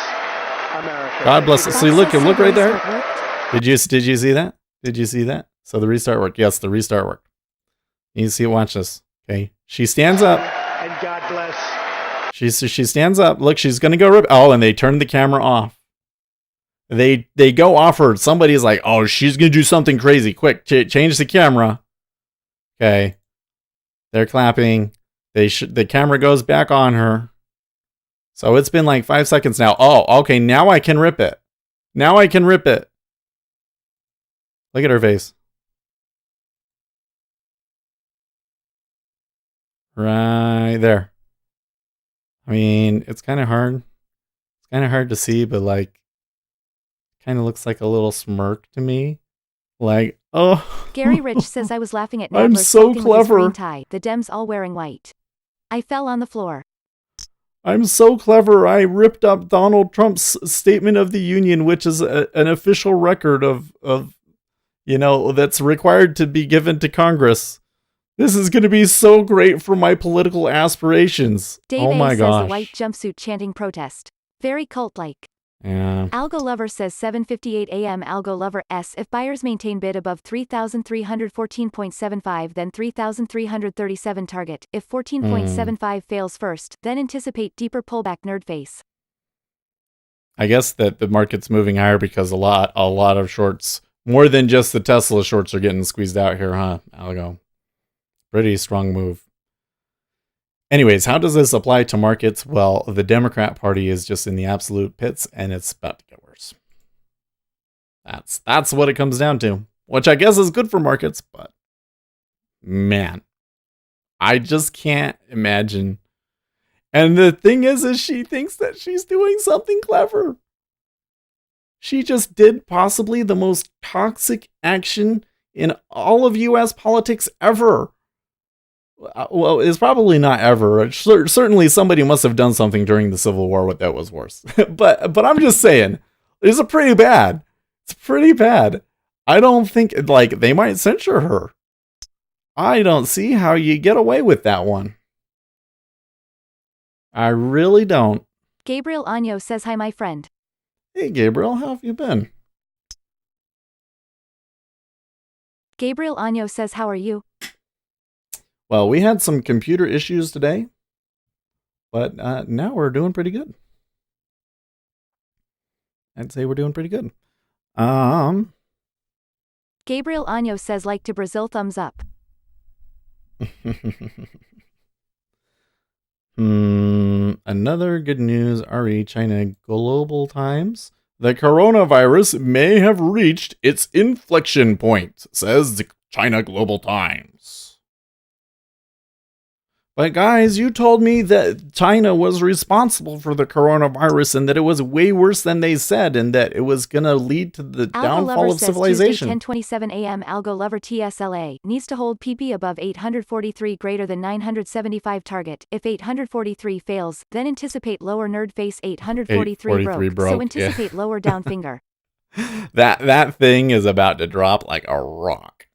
America. God bless us. So look right there. Did you see that? Did you see that? So the restart worked. Yes, the restart worked. You see it. Watch this. Okay, she stands up. And God bless. She stands up. Look, she's gonna go rip. Oh, and they turn the camera off. They go off her. Somebody's like, oh, she's gonna do something crazy. Quick, change the camera. Okay, they're clapping. The camera goes back on her. So it's been like 5 seconds now. Oh, okay, now I can rip it. Now I can rip it. Look at her face. Right there. I mean, it's kind of hard. It's kind of hard to see, but like, kind of looks like a little smirk to me. Like, oh. Gary Rich says I was laughing at I'm Nadler so smoking with his clever. green tie, the Dems all wearing white. I fell on the floor. I'm so clever. I ripped up Donald Trump's Statement of the Union, which is an official record of, that's required to be given to Congress. This is going to be so great for my political aspirations. Dave oh my says gosh. the white jumpsuit chanting protest. Very cult-like. Yeah. Algo Lover says 7:58 a.m. Algo Lover S. If buyers maintain bid above 3,314.75, then 3,337 target. If 14.75 fails first, then anticipate deeper pullback. Nerd face. I guess that the market's moving higher because a lot of shorts, more than just the Tesla shorts, are getting squeezed out here, huh? Algo. Pretty strong move. Anyways, how does this apply to markets? Well, the Democrat Party is just in the absolute pits, and it's about to get worse. That's what it comes down to, which I guess is good for markets, but man, I just can't imagine. And the thing is she thinks that she's doing something clever. She just did possibly the most toxic action in all of U.S. politics ever. Well, it's probably not ever. Certainly somebody must have done something during the Civil War that was worse. but I'm just saying, it's pretty bad. It's pretty bad. I don't think, like, they might censure her. I don't see how you get away with that one. I really don't. Gabriel Año says hi, my friend. Hey, Gabriel, how have you been? Gabriel Año says, how are you? Well, we had some computer issues today, but now we're doing pretty good. I'd say we're doing pretty good. Gabriel Año says like to Brazil, thumbs up. Another good news, China Global Times. The coronavirus may have reached its inflection point, says the China Global Times. But guys, you told me that China was responsible for the coronavirus and that it was way worse than they said and that it was going to lead to the downfall of civilization. Tuesday, 10:27 a.m. Algo Lover TSLA needs to hold PP above 843 greater than 975 target. If 843 fails, then anticipate lower. Nerd face. 843 broke. So anticipate lower down finger. That thing is about to drop like a rock.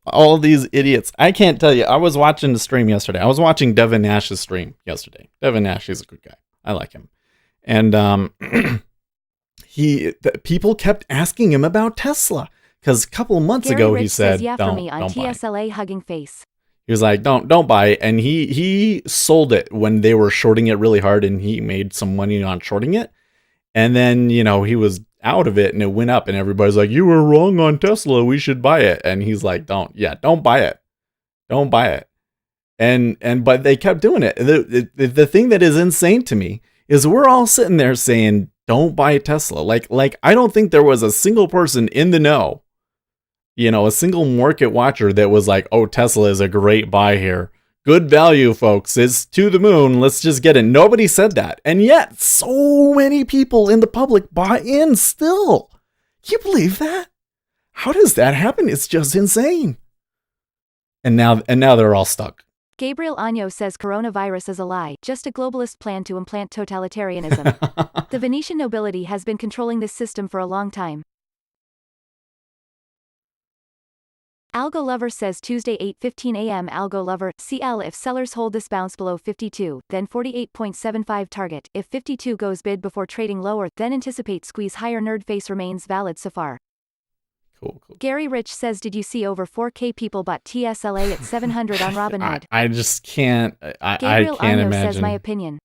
All these idiots. I can't tell you. I was watching the stream yesterday. I was watching Devin Nash's stream yesterday. Devin Nash is a good guy. I like him. And people kept asking him about Tesla because a couple months ago he said, yeah, don't, for me on don't TSLA buy. Hugging face. He was like, don't buy it. And he sold it when they were shorting it really hard, and he made some money on shorting it. And then, he was out of it and it went up, and everybody's like, you were wrong on Tesla. We should buy it. And he's like, don't buy it. Don't buy it. But they kept doing it. The thing that is insane to me is we're all sitting there saying, don't buy Tesla. Like I don't think there was a single person in the know, a single market watcher that was like, oh, Tesla is a great buy here. Good value, folks. It's to the moon. Let's just get it. Nobody said that. And yet so many people in the public buy in still. Can you believe that? How does that happen? It's just insane. And now they're all stuck. Gabriel Año says coronavirus is a lie, just a globalist plan to implant totalitarianism. The Venetian nobility has been controlling this system for a long time. Algo Lover says Tuesday 8:15 a.m. Algo Lover, CL if sellers hold this bounce below 52, then 48.75 target. If 52 goes bid before trading lower, then anticipate squeeze higher. Nerd face remains valid so far. Cool. Gary Rich says, did you see over 4K people bought TSLA at 700 on Robinhood? I just can't. Gabriel I can't Año imagine. says my opinion.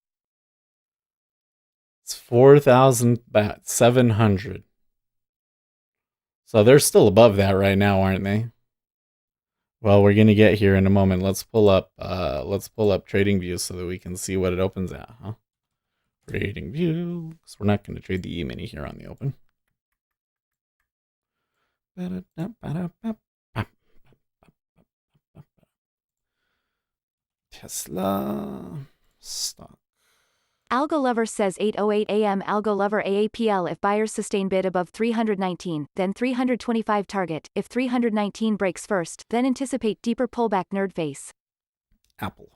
It's 4,000 bat 700. So they're still above that right now, aren't they? Well, we're gonna get here in a moment. Let's pull up TradingView so that we can see what it opens at, huh? TradingView. So we're not gonna trade the E-mini here on the open. Tesla stock. Algo Lover says 8:08 a.m. Algo Lover AAPL if buyers sustain bid above 319, then 325 target. If 319 breaks first, then anticipate deeper pullback. Nerd face. Apple.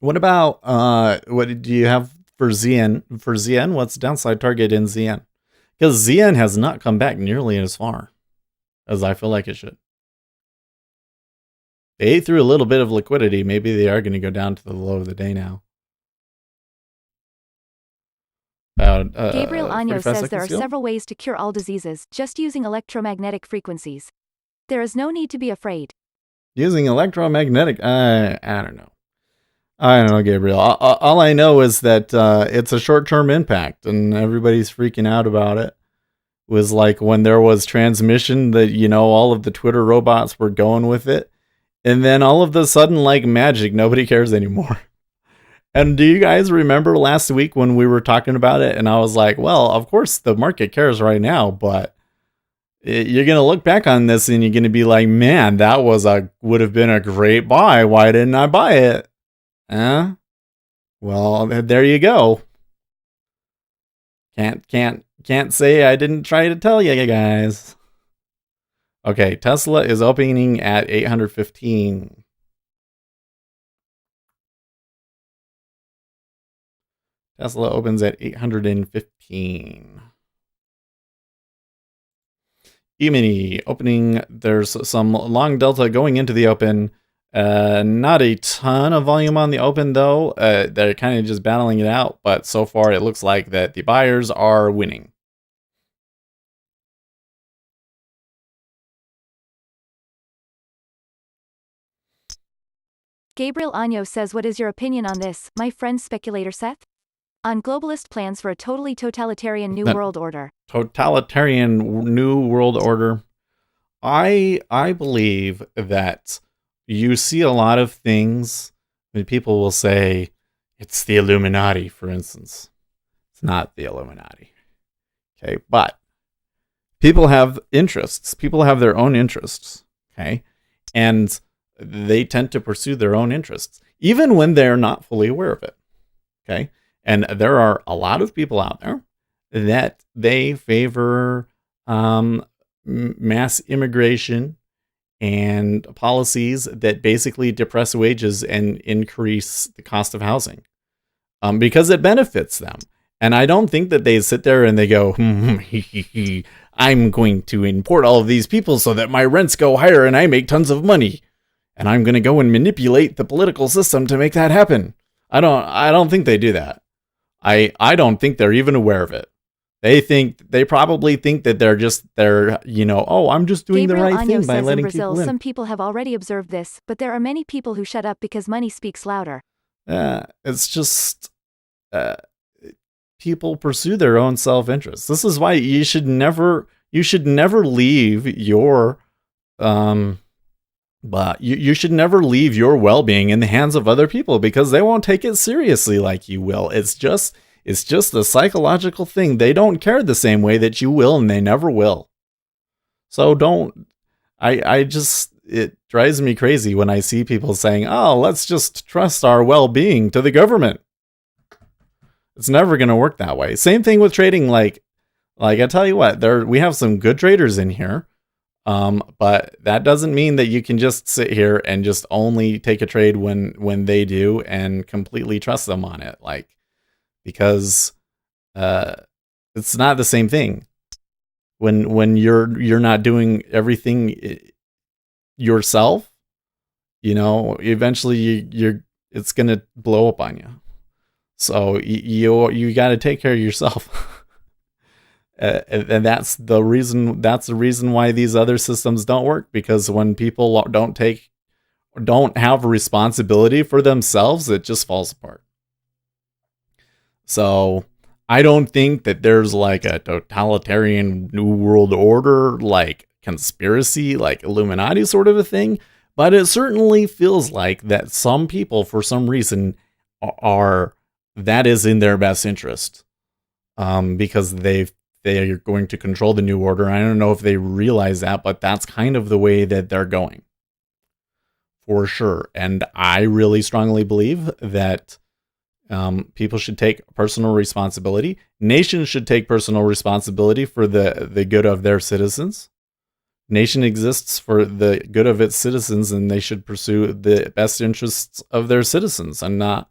What about what do you have for ZN? For ZN, what's downside target in ZN? Because ZN has not come back nearly as far as I feel like it should. They ate through a little bit of liquidity. Maybe they are going to go down to the low of the day now. Gabriel Año says there are several ways to cure all diseases, just using electromagnetic frequencies. There is no need to be afraid. Using electromagnetic? I don't know. I don't know, Gabriel. All I know is that it's a short-term impact, and everybody's freaking out about it. It was like when there was transmission that, all of the Twitter robots were going with it. And then all of a sudden, like magic, nobody cares anymore. And do you guys remember last week when we were talking about it? And I was like, well, of course the market cares right now, but you're going to look back on this and you're going to be like, man, that would have been a great buy. Why didn't I buy it? Well, there you go. Can't say I didn't try to tell you guys. Okay, Tesla is opening at 815. Tesla opens at 815. E-mini opening. There's some long delta going into the open. Not a ton of volume on the open though. They're kind of just battling it out, but so far it looks like that the buyers are winning. Gabriel Año says, what is your opinion on this, my friend speculator Seth? On globalist plans for a totally totalitarian new world order. Totalitarian new world order. I believe that you see a lot of things when people will say it's the Illuminati, for instance. It's not the Illuminati. Okay, but people have interests. People have their own interests. Okay, and they tend to pursue their own interests, even when they're not fully aware of it. Okay. And there are a lot of people out there that they favor mass immigration and policies that basically depress wages and increase the cost of housing because it benefits them. And I don't think that they sit there and they go, I'm going to import all of these people so that my rents go higher and I make tons of money. And I'm going to go and manipulate the political system to make that happen. I don't think they do that. I don't think they're even aware of it. They probably think that they're, oh, I'm just doing Gabriel the right Año thing by says in letting Brazil, people in. some people have already observed this, but there are many people who shut up because money speaks louder. It's just people pursue their own self-interest. This is why you should never leave your but you should never leave your well-being in the hands of other people, because they won't take it seriously like you will. It's just a psychological thing. They don't care the same way that you will, and they never will. So it drives me crazy when I see people saying, oh, let's just trust our well-being to the government. It's never going to work that way. Same thing with trading. Like I tell you what, we have some good traders in here. But that doesn't mean that you can just sit here and just only take a trade when they do and completely trust them on it. Because it's not the same thing. When you're not doing everything yourself, eventually it's gonna blow up on you. So you got to take care of yourself. And that's the reason why these other systems don't work, because when people don't have responsibility for themselves, it just falls apart. So I don't think that there's like a totalitarian new world order, like conspiracy, like Illuminati sort of a thing, but it certainly feels like that some people, for some reason, that is in their best interest, because they are going to control the new order. I don't know if they realize that, but that's kind of the way that they're going, for sure. And I really strongly believe that people should take personal responsibility. Nations should take personal responsibility for the good of their citizens. Nation exists for the good of its citizens, and they should pursue the best interests of their citizens and not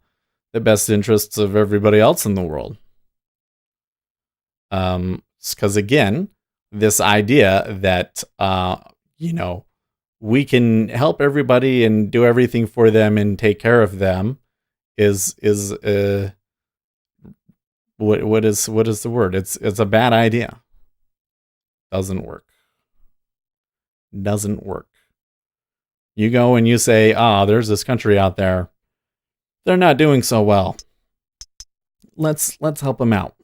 the best interests of everybody else in the world. Because again, this idea that we can help everybody and do everything for them and take care of them is what is the word? It's a bad idea. Doesn't work. You go and you say, there's this country out there, they're not doing so well. Let's help them out.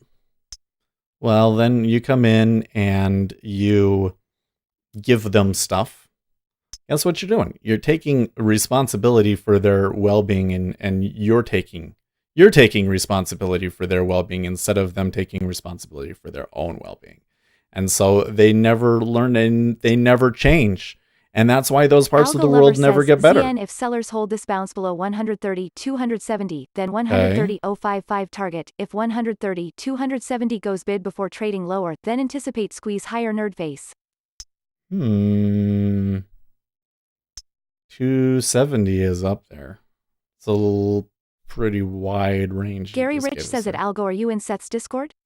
Well, then you come in and you give them stuff. Guess what you're doing? You're taking responsibility for their well-being, and you're taking responsibility for their well-being instead of them taking responsibility for their own well-being. And so they never learn and they never change. And that's why those parts of the world never get better. ZN, if sellers hold this bounce below 130.270, then 130.055 target. If 130.270 goes bid before trading lower, then anticipate squeeze higher nerd face. 270 is up there. It's a pretty wide range. Gary Rich says at Algo, are you in Seth's Discord?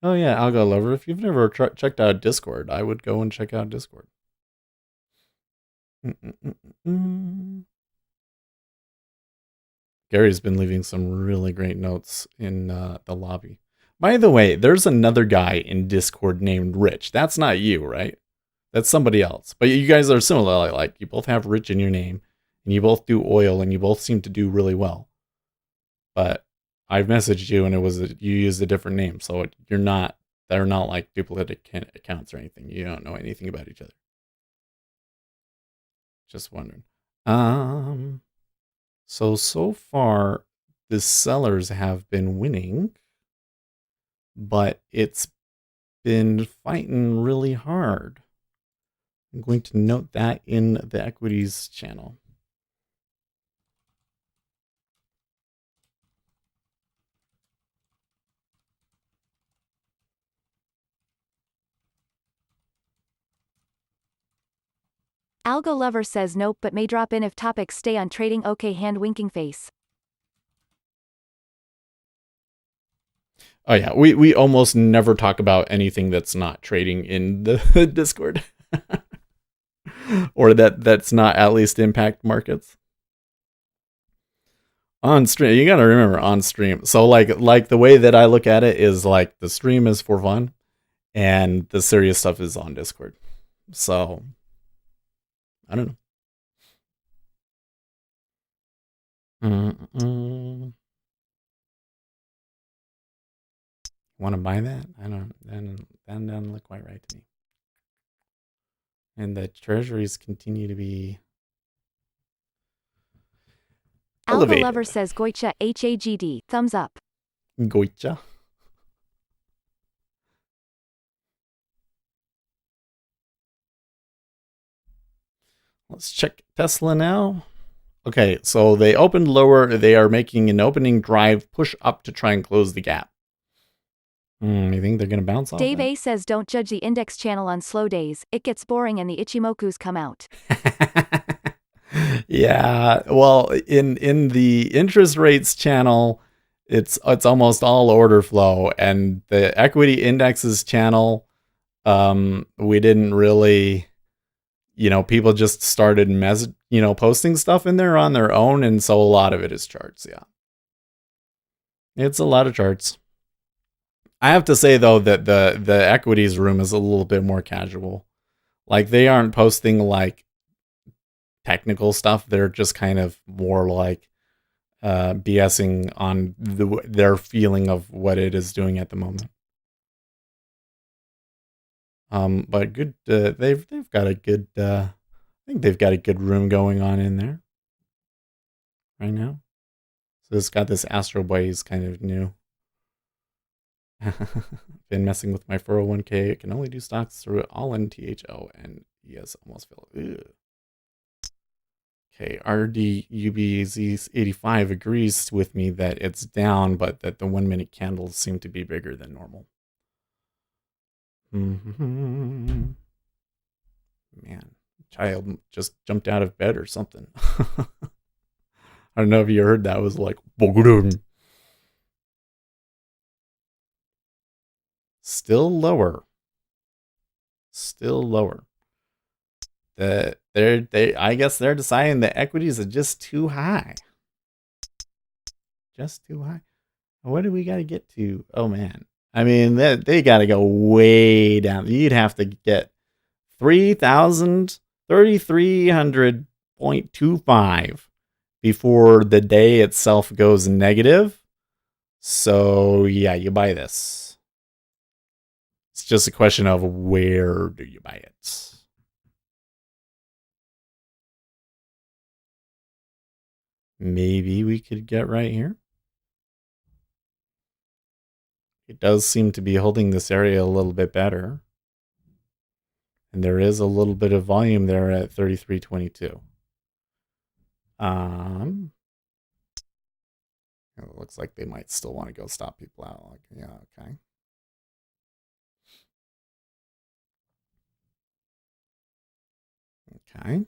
Oh yeah, Algo Lover. If you've never checked out Discord, I would go and check out Discord. Gary's been leaving some really great notes in the lobby. By the way, there's another guy in Discord named Rich. That's not you, right? That's somebody else. But you guys are similar. Like you both have Rich in your name, and you both do oil, and you both seem to do really well. But I've messaged you, and you used a different name, so they're not like duplicate accounts or anything. You don't know anything about each other. Just wondering. So far, the sellers have been winning, but it's been fighting really hard. I'm going to note that in the equities channel. Algo Lover says nope, but may drop in if topics stay on trading. Okay, hand winking face. Oh yeah, we almost never talk about anything that's not trading in the Discord. Or that's not at least impact markets. On stream, you gotta remember on stream. So like the way that I look at it is like the stream is for fun, and the serious stuff is on Discord. So I don't know. Want to buy that? I don't. That doesn't look quite right to me. And the treasuries continue to be Alga elevated. Lover says Goicha HAGD, thumbs up. Goicha. Let's check Tesla now. Okay, so they opened lower. They are making an opening drive push up to try and close the gap. You think they're going to bounce off Dave that? A says don't judge the index channel on slow days, it gets boring and the Ichimokus come out. Yeah, well, in the interest rates channel, it's almost all order flow, and the equity indexes channel, we didn't really, people just started posting stuff in there on their own, and so a lot of it is charts. Yeah, it's a lot of charts. I have to say though that the equities room is a little bit more casual. Like they aren't posting like technical stuff. They're just kind of more like BSing on their feeling of what it is doing at the moment. But good. They've got a good. I think they've got a good room going on in there right now. So it's got this Astro Boy. He's kind of new. Been messing with my 401k. It can only do stocks through all in THO, and yes, almost fell. Ugh. Okay, RDUBZ85 agrees with me that it's down, but that the 1 minute candles seem to be bigger than normal. Man, child just jumped out of bed or something. I don't know if you heard that. It was like, still lower. Still lower. I guess they're deciding the equities are just too high. Just too high. What do we got to get to? Oh man. I mean, they got to go way down. You'd have to get 3,300.25 before the day itself goes negative. So yeah, you buy this. It's just a question of where do you buy it? Maybe we could get right here. It does seem to be holding this area a little bit better. And there is a little bit of volume there at 33.22. It looks like they might still want to go stop people out. Like, yeah, okay. Okay.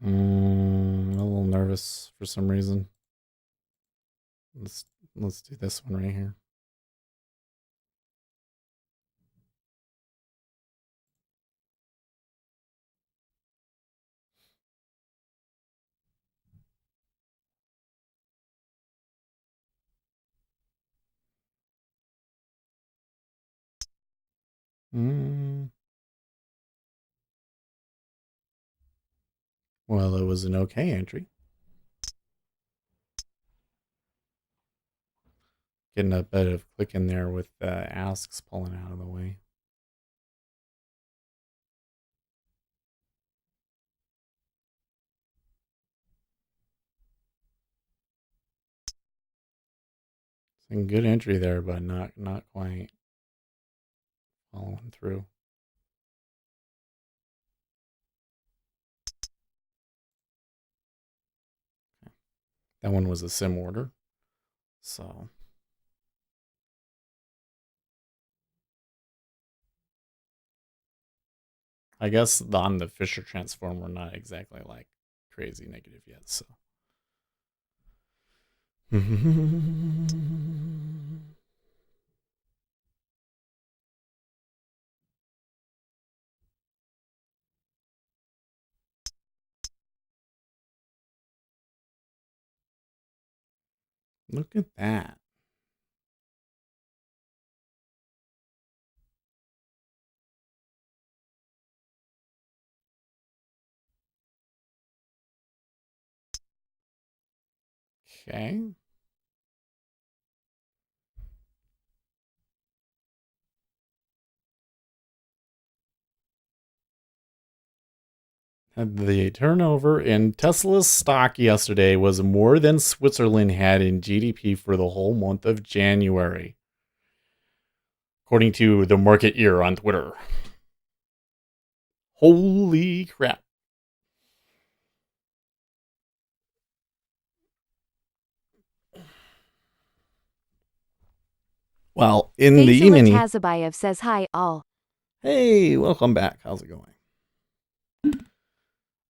A little nervous for some reason. Let's do this one right here. Well, it was an okay entry. Getting a bit of click in there with asks pulling out of the way. It's a good entry there, but not quite following through. That one was a sim order. So I guess on the Fisher transform, we're not exactly like crazy negative yet. So Look at that. Okay. The turnover in Tesla's stock yesterday was more than Switzerland had in GDP for the whole month of January, according to the Market Ear on Twitter. Holy crap. Well, in the E-mini... Tazabayev says hi, all. Hey, welcome back. How's it going?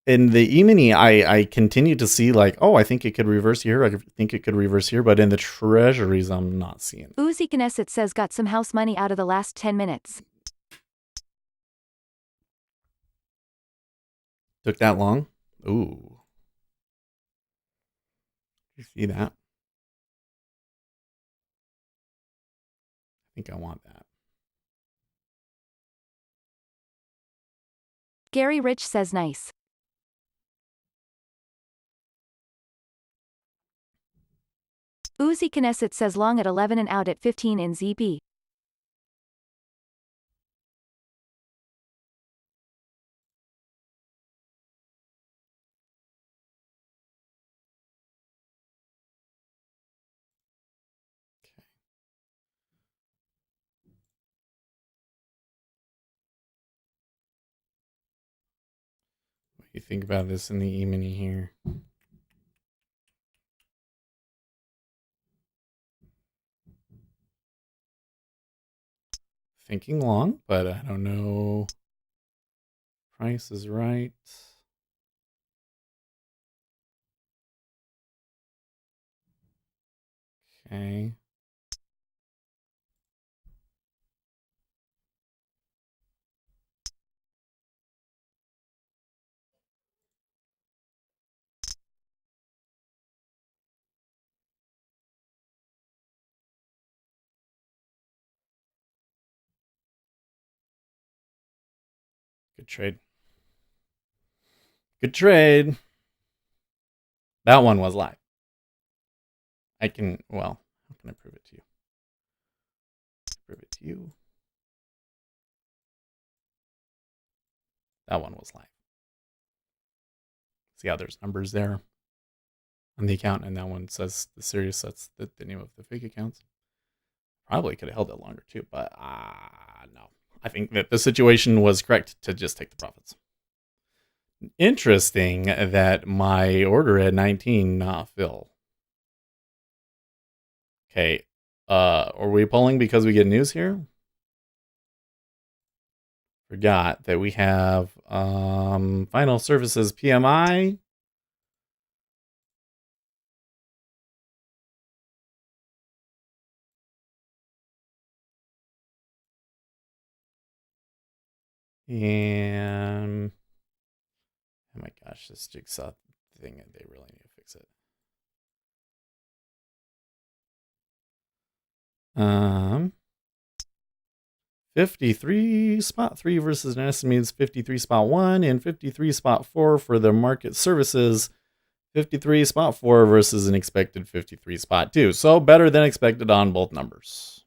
In the E-mini, I continue to see like, oh, I think it could reverse here. I think it could reverse here. But in the treasuries, I'm not seeing it. Uzi Knesset says got some house money out of the last 10 minutes. Took that long? Ooh. You see that? I think I want that. Gary Rich says nice. Uzi Knesset says long at 11 and out at 15 in ZB. What do you think about this in the E-mini here? Thinking long, but I don't know. Price is right. Okay. Good trade. Good trade. That one was live. I can, well, how can I prove it to you? Prove it to you. That one was live. See how there's numbers there on the account, and that one says the serious, that's the name of the fake accounts. Probably could have held it longer too, but no. I think that the situation was correct to just take the profits. Interesting that my order at 19 not fill. Okay, are we pulling because we get news here? Forgot that we have final services PMI. And oh my gosh, this jigsaw thing, they really need to fix it. 53 spot 3 versus an estimated 53 spot 1 and 53 spot 4 for the market services. 53 spot 4 versus an expected 53 spot 2. So better than expected on both numbers.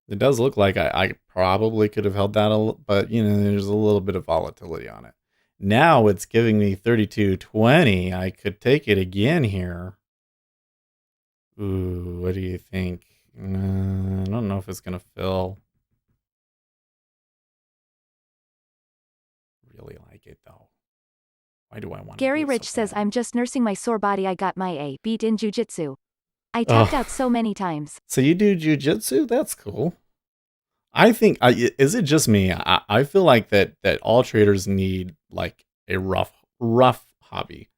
It does look like I probably could have held that, but you know, there's a little bit of volatility on it. Now it's giving me 32.20. I could take it again here. Ooh, what do you think? I don't know if it's going to fill. Really like it though. Why do I want Gary Rich says I'm just nursing my sore body. I got my A beat in jujitsu. I tapped out so many times. So you do jujitsu? That's cool. I think, is it just me? I feel like that all traders need like a rough hobby.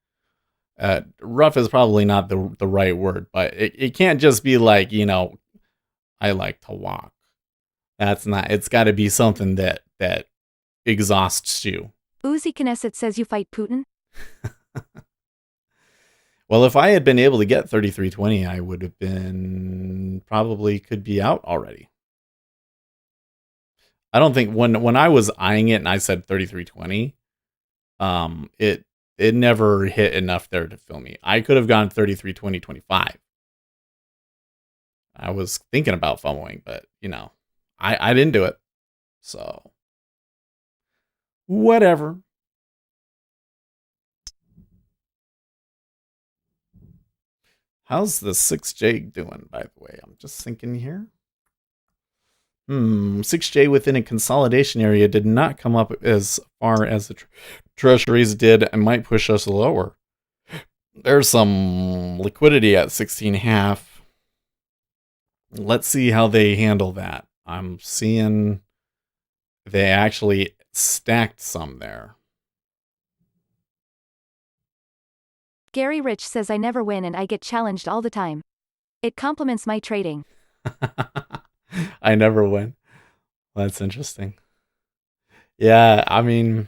Rough is probably not the right word, but it can't just be like, you know, I like to walk. That's not, it's got to be something that exhausts you. Uzi Knesset says you fight Putin? Well, if I had been able to get 3320, I would have been probably could be out already. I don't think when I was eyeing it and I said 3320, it never hit enough there to fill me. I could have gone 3320 25. I was thinking about FOMOing, but I didn't do it. So whatever. How's the 6J doing, by the way? I'm just thinking here. 6J within a consolidation area did not come up as far as the treasuries did and might push us lower. There's some liquidity at 16.5. Let's see how they handle that. I'm seeing they actually stacked some there. Gary Rich says I never win and I get challenged all the time. It complements my trading. I never win. That's interesting. Yeah, I mean,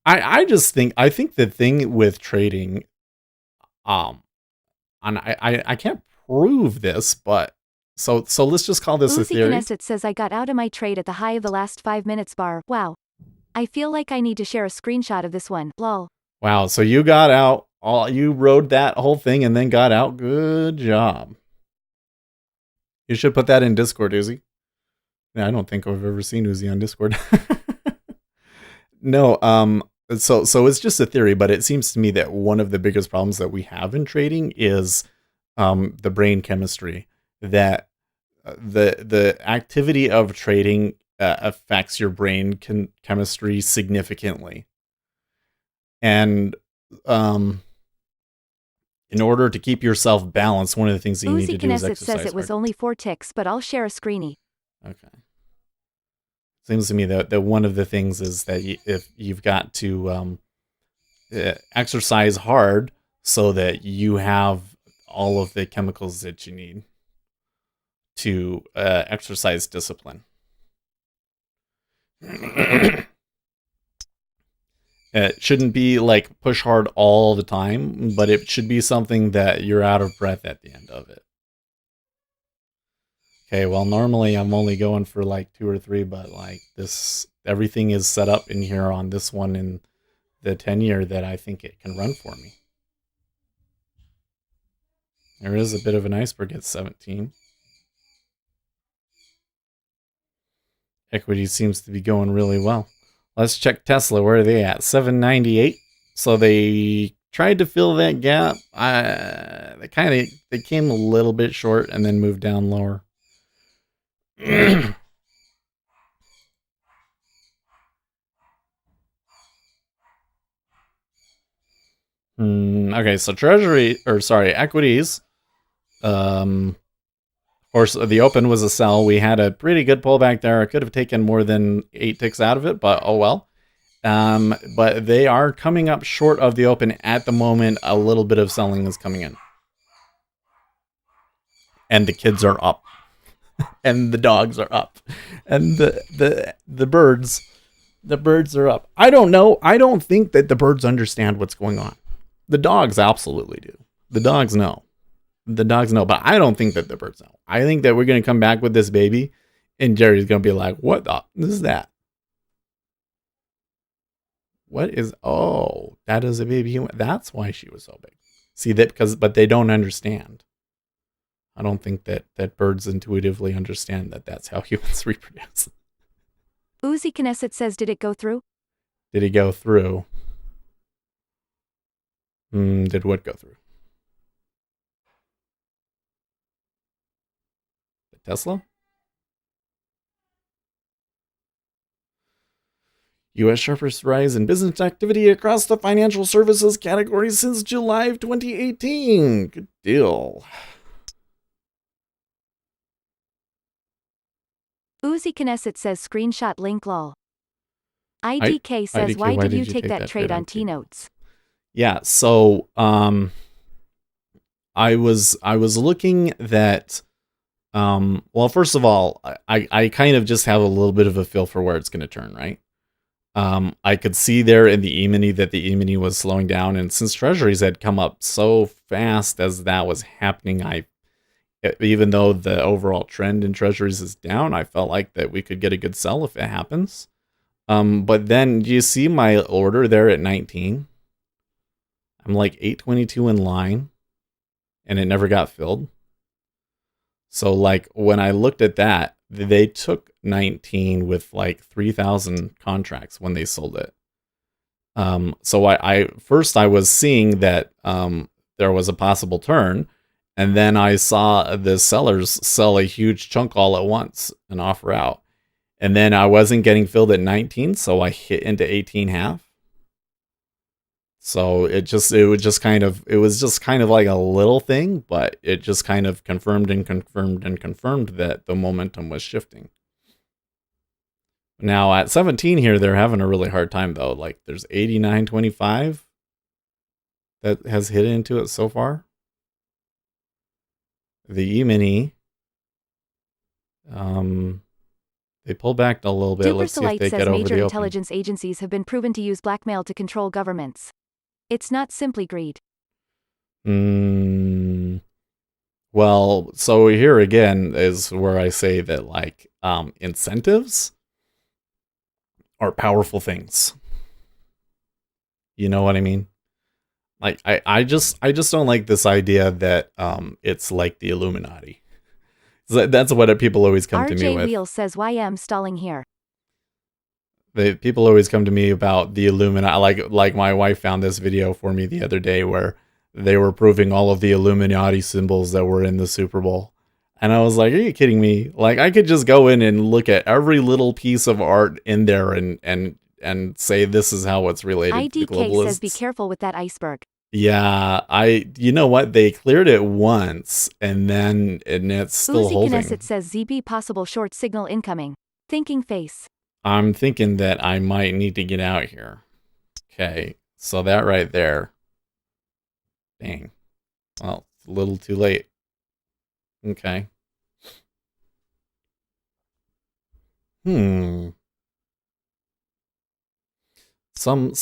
I think the thing with trading, and I can't prove this, but so let's just call this a theory. Uzi Knesset says I got out of my trade at the high of the last 5 minutes bar. Wow. I feel like I need to share a screenshot of this one. Lol. Wow, so you got out, you rode that whole thing and then got out. Good job. You should put that in Discord, Uzi. Yeah, I don't think I've ever seen Uzi on Discord. No, so it's just a theory, but it seems to me that one of the biggest problems that we have in trading is the brain chemistry. That the activity of trading affects your brain chemistry significantly. And in order to keep yourself balanced, one of the things that you need to do is exercise. Says it was only 4 ticks, but I'll share a screenie. Okay. Seems to me that one of the things is that if you've got to exercise hard so that you have all of the chemicals that you need to exercise discipline. It shouldn't be like push hard all the time, but it should be something that you're out of breath at the end of it. Okay, well, normally I'm only going for like 2 or 3, but like this, everything is set up in here on this one in the 10-year that I think it can run for me. There is a bit of an iceberg at 17. Equity seems to be going really well. Let's check Tesla. Where are they at? 798. So they tried to fill that gap. They came a little bit short and then moved down lower. Okay, so equities. Of course, the open was a sell. We had a pretty good pullback there. I could have taken more than 8 ticks out of it, but oh well. But they are coming up short of the open at the moment. A little bit of selling is coming in. And the kids are up. And the dogs are up. And the birds are up. I don't know. I don't think that the birds understand what's going on. The dogs absolutely do. The dogs know. But I don't think that the birds know. I think that we're going to come back with this baby, and Jerry's going to be like, what is that? What is, oh, that is a baby human. That's why she was so big. See that, but they don't understand. I don't think that birds intuitively understand that that's how humans reproduce. Uzi Knesset says, did it go through? Did he go through? Did what go through? The Tesla? U.S. sharpest rise in business activity across the financial services category since July of 2018. Good deal. Uzi Knesset says screenshot link lol. IDK says, why did you take that trade on T-Notes? Yeah, so I was looking that well, first of all, I kind of just have a little bit of a feel for where it's going to turn, right? I could see there in the E-mini that the E-mini was slowing down, and since treasuries had come up so fast as that was happening, even though the overall trend in treasuries is down, I felt like that we could get a good sell if it happens. But then you see my order there at 19. I'm like 822 in line, and it never got filled. So like when I looked at that, they took 19 with like 3,000 contracts when they sold it. So I first I was seeing that there was a possible turn, and then I saw the sellers sell a huge chunk all at once and offer out. And then I wasn't getting filled at 19, so I hit into 18.5. So it was just kind of like a little thing, but it just kind of confirmed that the momentum was shifting. Now at 17 here, they're having a really hard time though. Like there's 89.25 that has hit into it so far. The E-mini, they pull back a little bit. Let's see if they get over major the intelligence agencies have been proven to use blackmail to control governments. It's not simply greed. Well, so here again is where I say that like incentives are powerful things. You know what I mean? Like I just don't like this idea that it's like the Illuminati. That's what people always come to me with. RJ Wheel says YM stalling here. People always come to me about the Illuminati. Like my wife found this video for me the other day where they were proving all of the Illuminati symbols that were in the Super Bowl. And I was like, are you kidding me? Like I could just go in and look at every little piece of art in there and say this is how it's related to the globalists. IDK says be careful with that iceberg. Yeah, you know what? They cleared it once and it's still holding. It says ZB possible short signal incoming. Thinking face. I'm thinking that I might need to get out here. Okay, so that right there. Dang. Well, it's a little too late. Okay. Some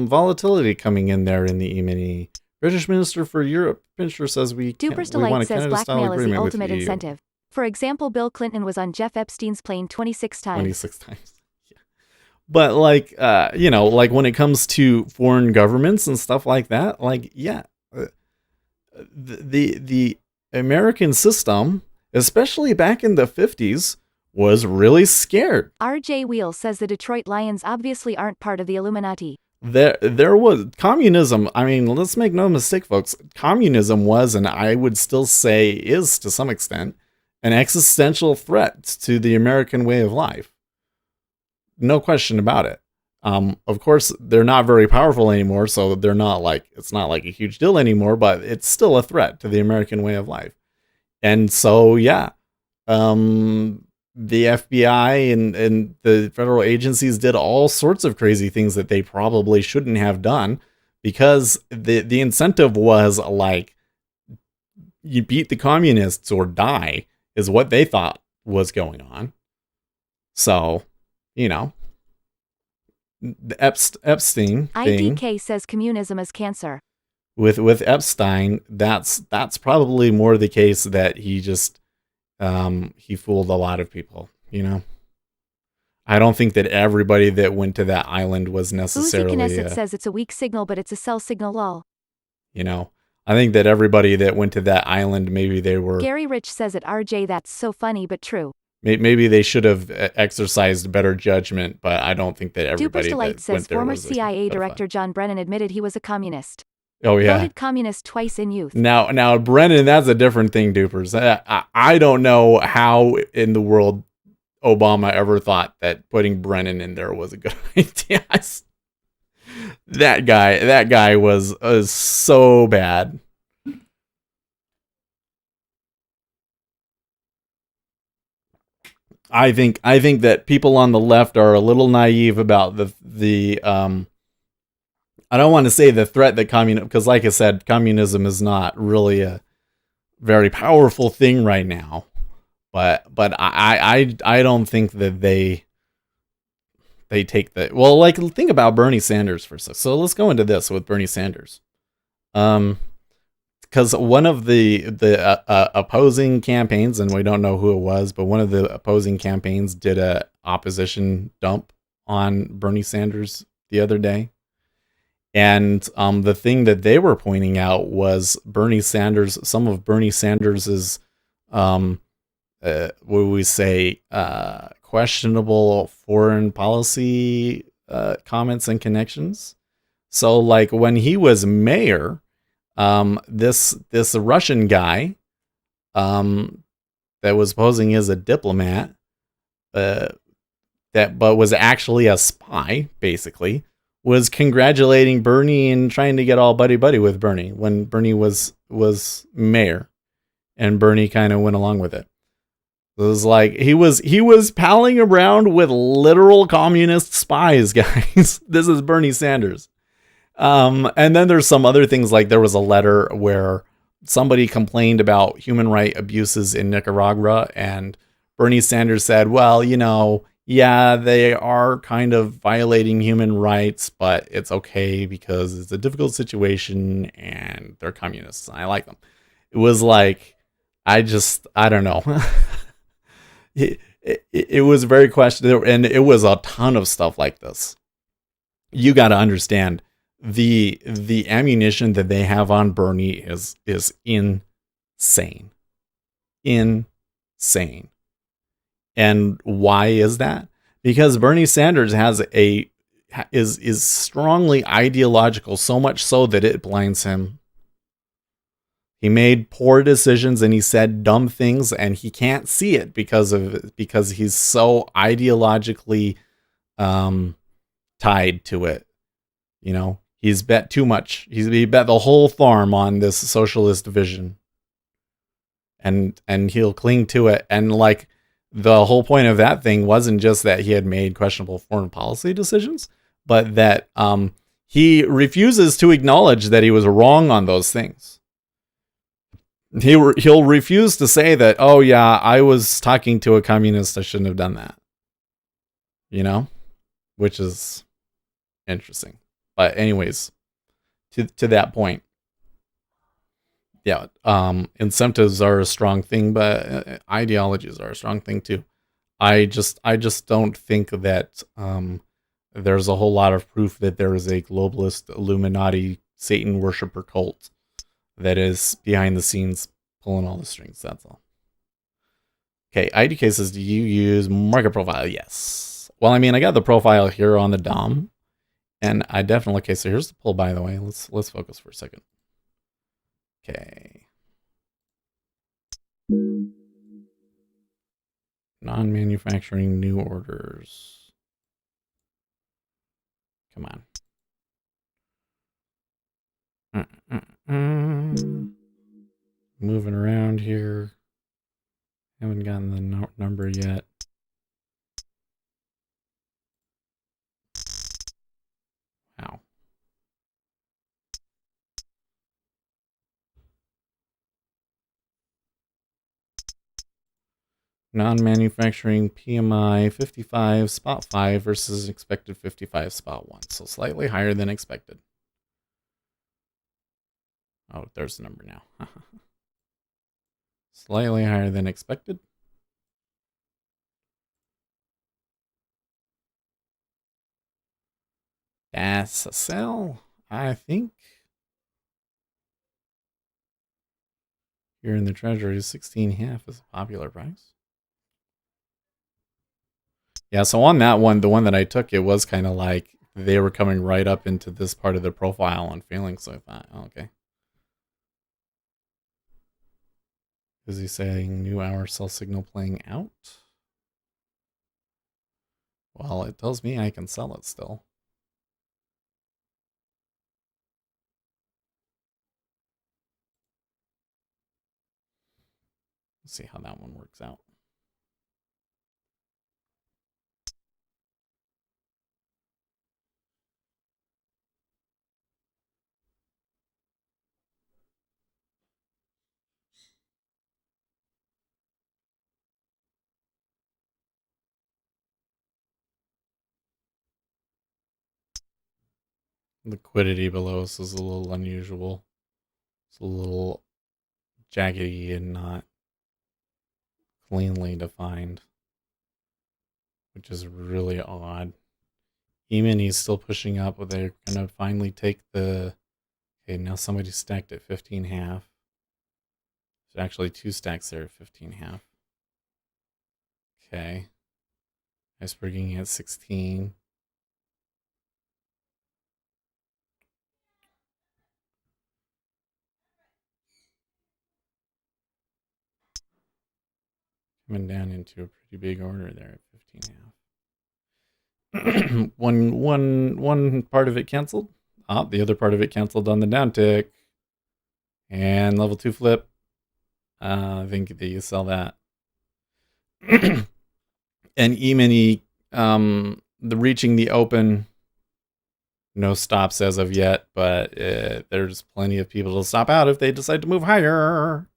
volatility coming in there in the E-mini. British Minister for Europe, Pincher says we want a Canada-style agreement with the EU. Blackmail is the ultimate incentive. For example, Bill Clinton was on Jeff Epstein's plane 26 times. 26 times. Yeah. But like, like when it comes to foreign governments and stuff like that, like, yeah, the American system, especially back in the 50s, was really scared. RJ Wheel says the Detroit Lions obviously aren't part of the Illuminati. There was communism. I mean, let's make no mistake, folks. Communism was, and I would still say is to some extent, an existential threat to the American way of life. No question about it. Of course, they're not very powerful anymore, so it's not like a huge deal anymore, but it's still a threat to the American way of life. And so, yeah, the FBI and the federal agencies did all sorts of crazy things that they probably shouldn't have done because the incentive was like, you beat the communists or die is what they thought was going on. So, the Epstein thing. IDK says communism is cancer. With Epstein, that's probably more the case that he just he fooled a lot of people, I don't think that everybody that went to that island was necessarily. It says it's a weak signal, but it's a sell signal lol. I think that everybody that went to that island, maybe they were. Gary Rich says at RJ that's so funny but true. Maybe they should have exercised better judgment, but I don't think that everybody that went says there former was CIA director John Brennan admitted he was a communist. Oh yeah, voted communist twice in youth. Now Brennan, that's a different thing, dupers. I don't know how in the world Obama ever thought that putting Brennan in there was a good idea. That guy was so bad. I think that people on the left are a little naive about the I don't want to say the threat that because like I said, communism is not really a very powerful thing right now. But I don't think that they they take the well, like think about Bernie Sanders for a second. So let's go into this with Bernie Sanders. Because one of the opposing campaigns, and we don't know who it was, but one of the opposing campaigns did a opposition dump on Bernie Sanders the other day. And the thing that they were pointing out was some of Bernie Sanders's, what would we say, questionable foreign policy comments and connections. So, like when he was mayor, this Russian guy, that was posing as a diplomat, that but was actually a spy, basically, was congratulating Bernie and trying to get all buddy with Bernie when Bernie was mayor, and Bernie kind of went along with it. It was like he was palling around with literal communist spies, guys. This is Bernie Sanders. And then there's some other things, like there was a letter where somebody complained about human right abuses in Nicaragua, and Bernie Sanders said, well, yeah, they are kind of violating human rights, but it's okay because it's a difficult situation and they're communists. I like them. It was like, I don't know. It was very questionable, and it was a ton of stuff like this. You got to understand the ammunition that they have on Bernie is insane. Insane. And why is that? Because Bernie Sanders is strongly ideological, so much so that it blinds him. He made poor decisions and he said dumb things, and he can't see it because he's so ideologically tied to it. He's bet too much. He bet the whole farm on this socialist vision, and he'll cling to it. And like, the whole point of that thing wasn't just that he had made questionable foreign policy decisions, but that he refuses to acknowledge that he was wrong on those things. He'll refuse to say that, oh yeah, I was talking to a communist, I shouldn't have done that. Which is interesting. But anyways, to that point, yeah, incentives are a strong thing, but ideologies are a strong thing too. I just don't think that there's a whole lot of proof that there is a globalist Illuminati Satan worshiper cult that is behind the scenes pulling all the strings. That's all. Okay, ID cases. Do you use market profile? Yes. Well, I mean, I got the profile here on the DOM, and I definitely. Okay, so here's the pull. By the way, let's focus for a second. Okay. Non-manufacturing new orders. Come on. Moving around here. Haven't gotten the number yet. Wow. Non-manufacturing PMI 55 spot 5 versus expected 55 spot 1. So slightly higher than expected. Oh, there's the number now. Slightly higher than expected. That's a sell, I think. Here in the treasury, 16.5 is a popular price. Yeah, so on that one, the one that I took, it was kind of like they were coming right up into this part of the profile and failing. So I thought, oh, okay. Is he saying new hour sell signal playing out? Well, it tells me I can sell it still. Let's see how that one works out. Liquidity below us is a little unusual. It's a little jaggedy and not cleanly defined, which is really odd. E-mini's still pushing up, but they're going to finally take the... Okay, now somebody stacked at 15.5. There's actually 2 stacks there at 15.5. Okay. Iceberging at 16. Coming down into a pretty big order there at 15.5. one part of it canceled. The other part of it canceled on the downtick. And level 2 flip. I think that you sell that. And E-mini, the reaching the open, no stops as of yet, but there's plenty of people to stop out if they decide to move higher.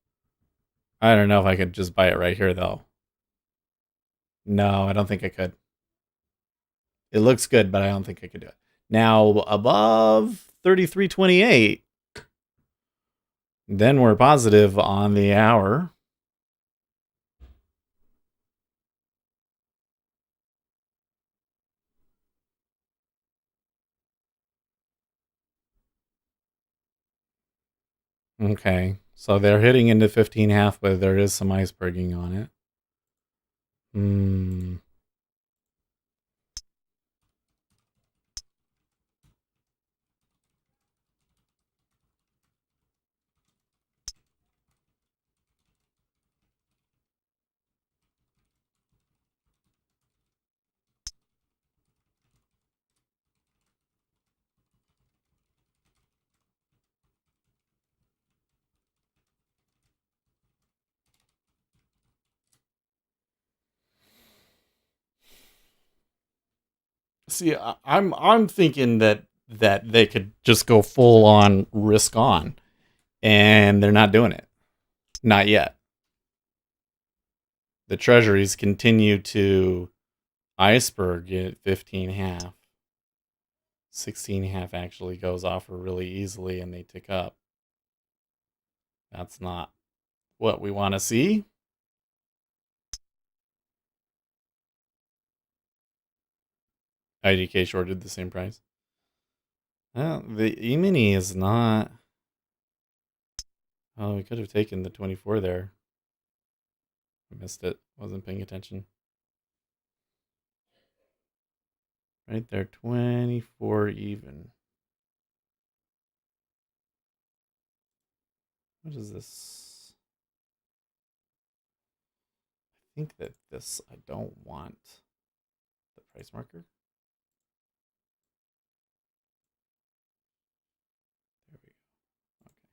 I don't know if I could just buy it right here, though. No, I don't think I could. It looks good, but I don't think I could do it. Now, above 33.28, then we're positive on the hour. Okay, so they're hitting into 15.5, but there is some iceberging on it. See, I'm thinking that they could just go full on risk on, and they're not doing it. Not yet. The treasuries continue to iceberg at 15.5. 16.5 actually goes off really easily, and they tick up. That's not what we want to see. IDK shorted the same price. Well, the E-mini is not... Oh, we could have taken the 24 there. I missed it. Wasn't paying attention. Right there, 24 even. What is this? I think that this, I don't want the price marker. There we go. Okay.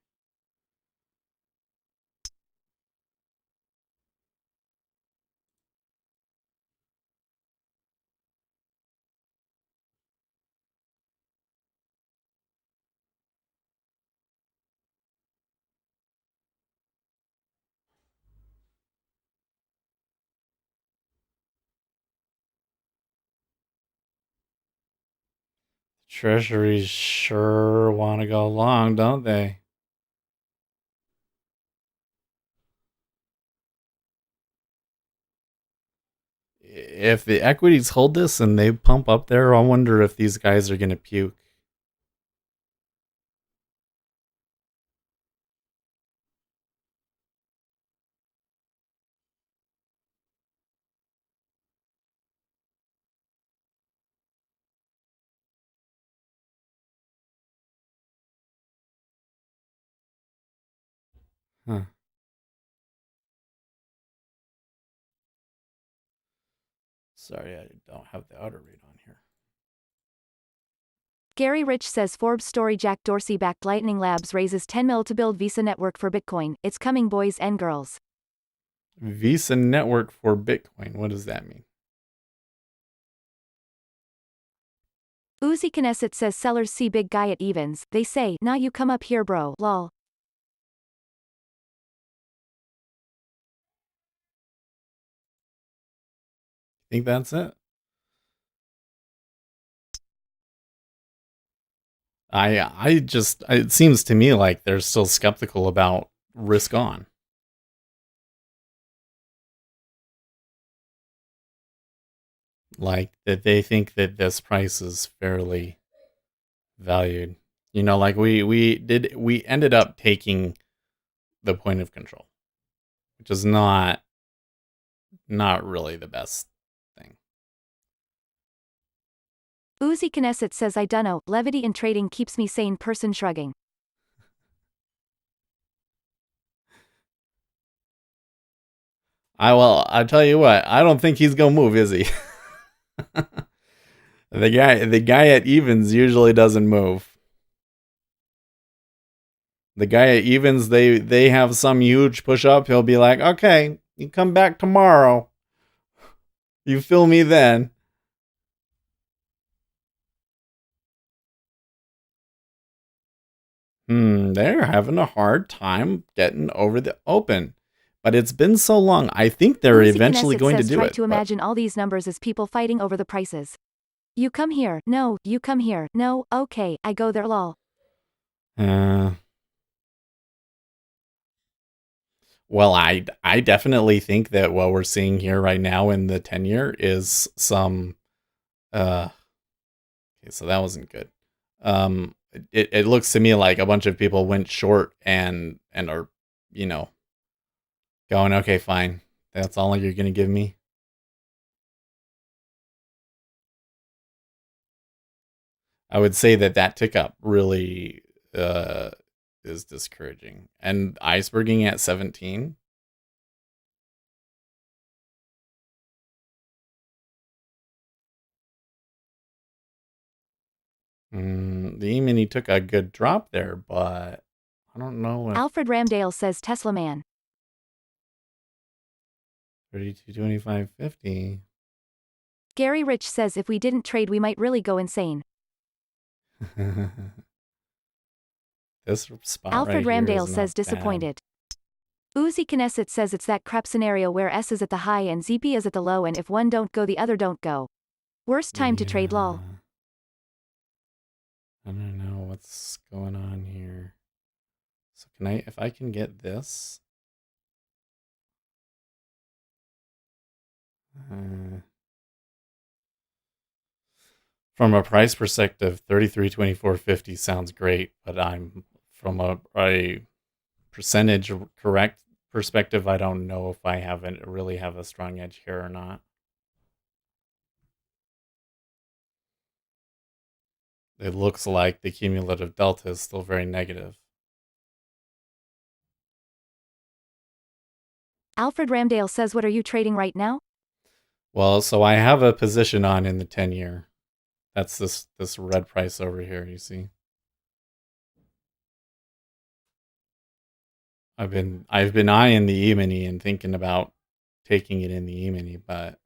Treasuries sure want to go long, don't they? If the equities hold this and they pump up there, I wonder if these guys are going to puke. Huh. Sorry, I don't have the outer rate on here. Gary Rich says Forbes story Jack Dorsey backed Lightning Labs raises 10 mil to build Visa network for Bitcoin. It's coming, boys and girls. Visa network for Bitcoin. What does that mean? Uzi Knesset says sellers see big guy at evens. They say, nah, you come up here, bro. Lol. Think that's it? it seems to me like they're still skeptical about risk on. Like that they think that this price is fairly valued. You know, like we ended up taking the point of control, which is not really the best thing. Uzi Knesset says I dunno, levity in trading keeps me sane. Person shrugging. I tell you what, I don't think he's gonna move, is he? The guy at evens usually doesn't move. The guy at evens, they have some huge push up. He'll be like, okay, you come back tomorrow. You fill me then. They're having a hard time getting over the open. But it's been so long. I think they're Uzi eventually Knesset going to says do try it. to imagine all these numbers as people fighting over the prices. You come here, no, you come here, no, okay, I go there lol. Well, I definitely think that what we're seeing here right now in the 10-year is some okay, so that wasn't good. It looks to me like a bunch of people went short and are, you know, going, okay, fine. That's all you're gonna give me. I would say that tick up really is discouraging. And iceberging at 17. The E-mini took a good drop there, but I don't know if Alfred Ramdale says Tesla man. 32.25.50. Gary Rich says if we didn't trade we might really go insane. This spot Alfred right here Ramdale is says not disappointed. Uzi Knesset says it's that crap scenario where S is at the high and ZP is at the low, and if one don't go the other don't go. Worst time to trade lol. I don't know what's going on here. So can I, if I can get this? From a price perspective, 33.24.50 sounds great, but I'm from a percentage correct perspective, I don't know if I really have a strong edge here or not. It looks like the cumulative delta is still very negative. Alfred Ramdale says what are you trading right now? Well, so I have a position on in the 10-year. That's this red price over here, you see. I've been eyeing the E-mini and thinking about taking it in the E-mini, but it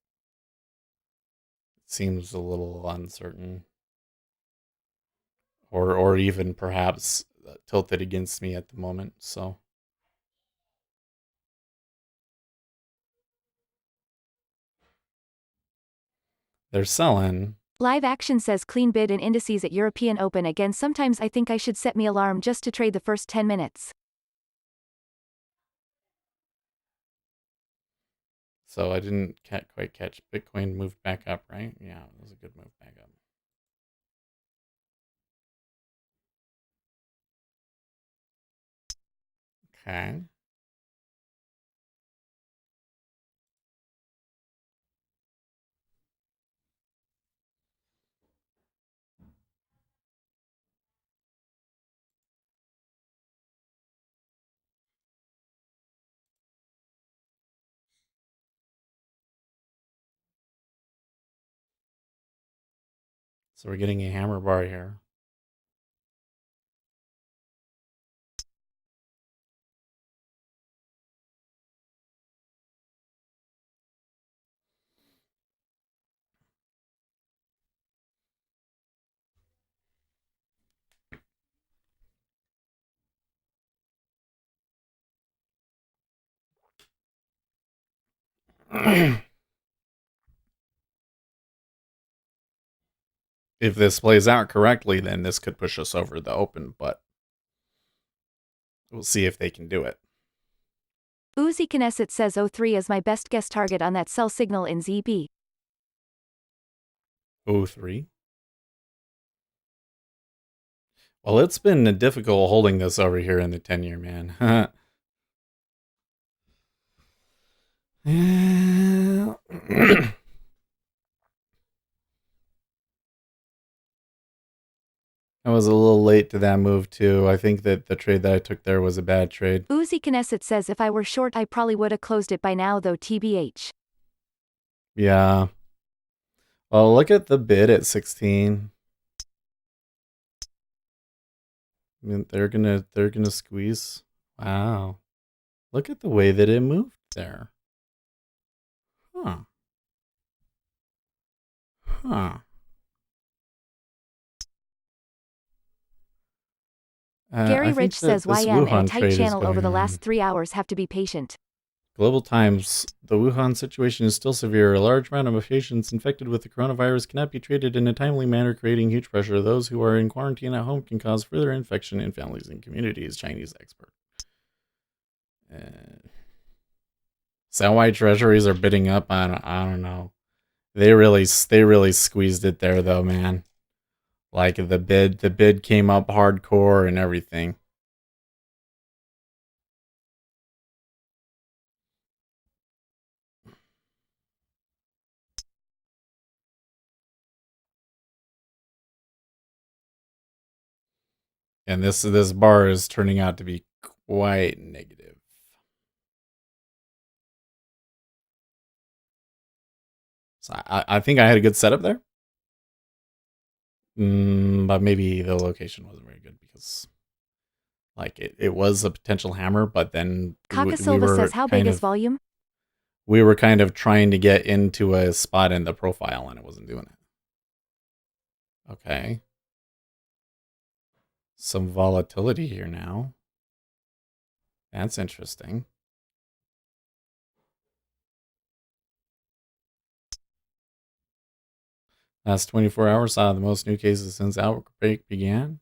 seems a little uncertain. Or even perhaps tilted against me at the moment, so they're selling. Live Action says clean bid in indices at European Open again. Sometimes I think I should set me alarm just to trade the first 10 minutes. So I didn't quite catch. Bitcoin moved back up, right? Yeah, it was a good move back up. Okay. So we're getting a hammer bar here. if this plays out correctly, then this could push us over the open, but we'll see if they can do it. Uzi Knesset says 03 is my best guess target on that sell signal in ZB. 03. Well, it's been difficult holding this over here in the 10-year, man. I was a little late to that move, too. I think that the trade that I took there was a bad trade. Uzi Knesset says if I were short I probably would have closed it by now though TBH. Yeah. Well, look at the bid at 16. I mean, they're gonna squeeze. Wow. Look at the way that it moved there. Huh. Huh. Gary Rich says YM and a tight channel over the on. last 3 hours have to be patient. Global Times, the Wuhan situation is still severe. A large amount of patients infected with the coronavirus cannot be treated in a timely manner, creating huge pressure. Those who are in quarantine at home can cause further infection in families and communities, Chinese expert. Is that why treasuries are bidding up? I don't know. They really squeezed it there, though, man. Like the bid came up hardcore and everything. And this bar is turning out to be quite negative. So I think I had a good setup there. But maybe the location wasn't very good because like it was a potential hammer, but then Kaka Silva says how big is volume? We were kind of trying to get into a spot in the profile and it wasn't doing it. Okay. Some volatility here now. That's interesting. Last 24 hours saw the most new cases since outbreak began.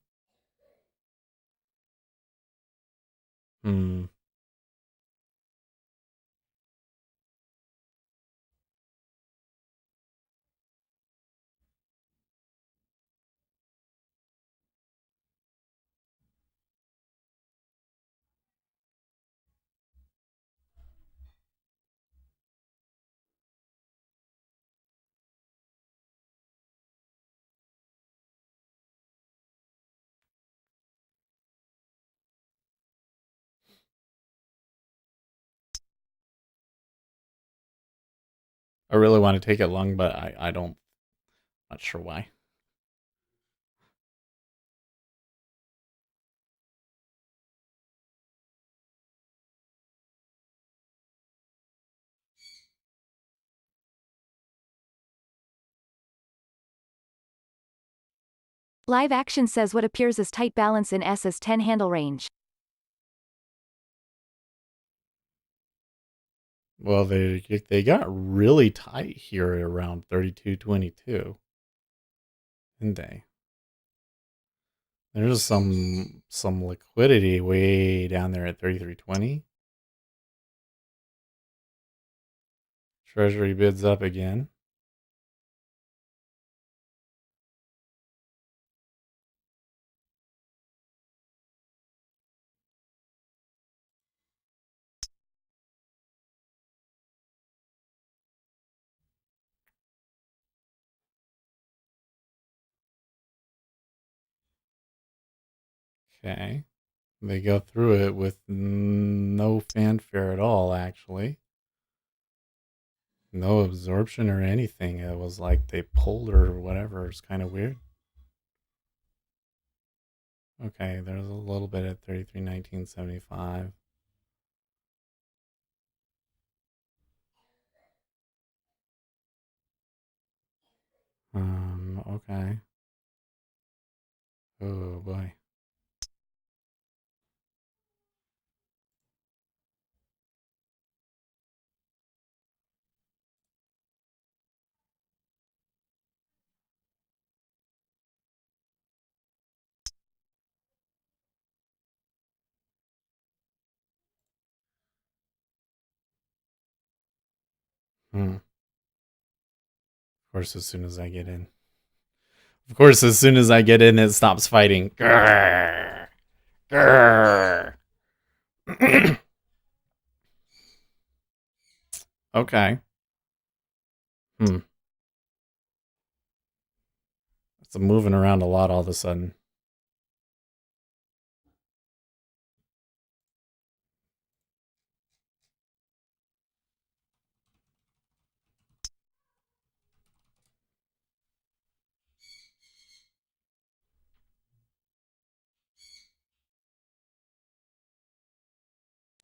I really want to take it long, but I don't. Not sure why. Live Action says what appears as tight balance in S's 10 handle range. Well, they got really tight here around 32.22, didn't they? There's some liquidity way down there at 33.20. Treasury bids up again. Okay. They go through it with no fanfare at all, actually. No absorption or anything. It was like they pulled or whatever. It's kind of weird. Okay, there's a little bit at 33.1975. Okay. Oh boy. Of course, as soon as I get in. Of course, as soon as I get in, it stops fighting. Grrr. Grrr. Okay. It's moving around a lot all of a sudden.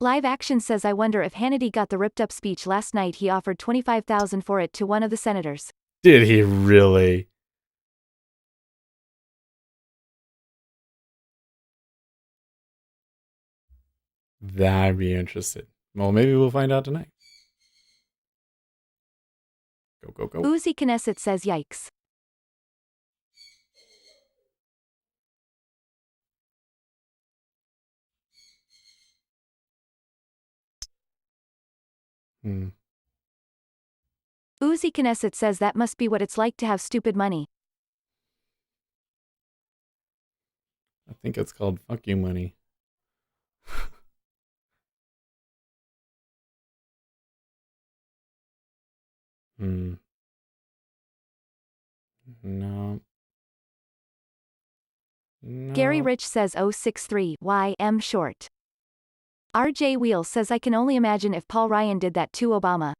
Live Action says I wonder if Hannity got the ripped up speech last night. He offered $25,000 for it to one of the senators. Did he really? That'd be interesting. Well, maybe we'll find out tonight. Go, go, go. Uzi Knesset says yikes. Uzi Knesset says that must be what it's like to have stupid money. I think it's called fuck you money. No. Gary Rich says 063 YM short. RJ Wheel says I can only imagine if Paul Ryan did that to Obama.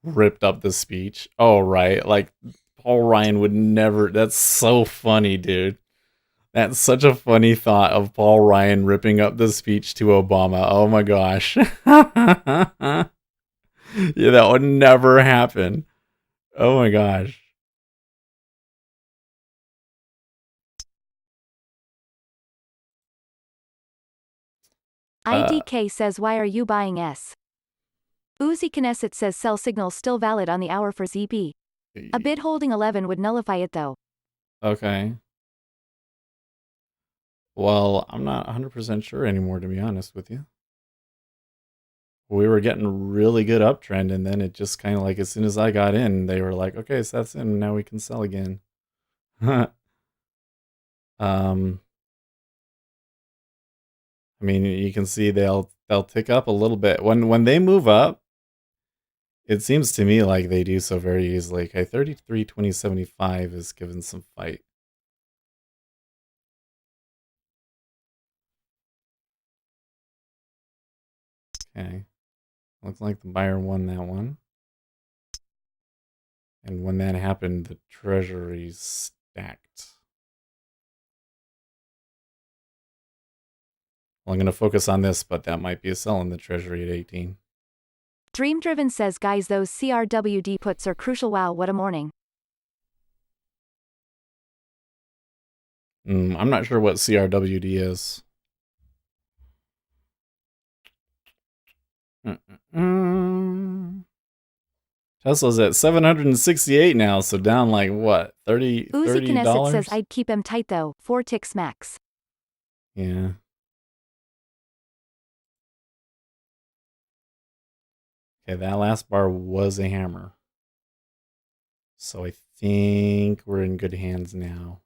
Ripped up the speech. Oh, right. Like, Paul Ryan would never. That's so funny, dude. That's such a funny thought of Paul Ryan ripping up the speech to Obama. Oh my gosh. Yeah, that would never happen. Oh my gosh. IDK says why are you buying S? Uzi Knesset says sell signal still valid on the hour for ZB. A bid holding 11 would nullify it though. Okay. Well, I'm not 100% sure anymore, to be honest with you. We were getting really good uptrend, and then it just kind of like as soon as I got in, they were like, okay, so that's in, now we can sell again. I mean, you can see they'll tick up a little bit. When they move up, it seems to me like they do so very easily. Okay, 33.2075 is given some fight. Okay. Looks like the buyer won that one. And when that happened, the treasury stacked. Well, I'm going to focus on this, but that might be a sell in the treasury at 18. Dream Driven says guys those CRWD puts are crucial. Wow, what a morning. I'm not sure what CRWD is. Tesla's at 768 now, so down like what, $30? Uzi Knesset says I'd keep him tight though, 4 ticks max. Yeah. Okay, that last bar was a hammer. So I think we're in good hands now.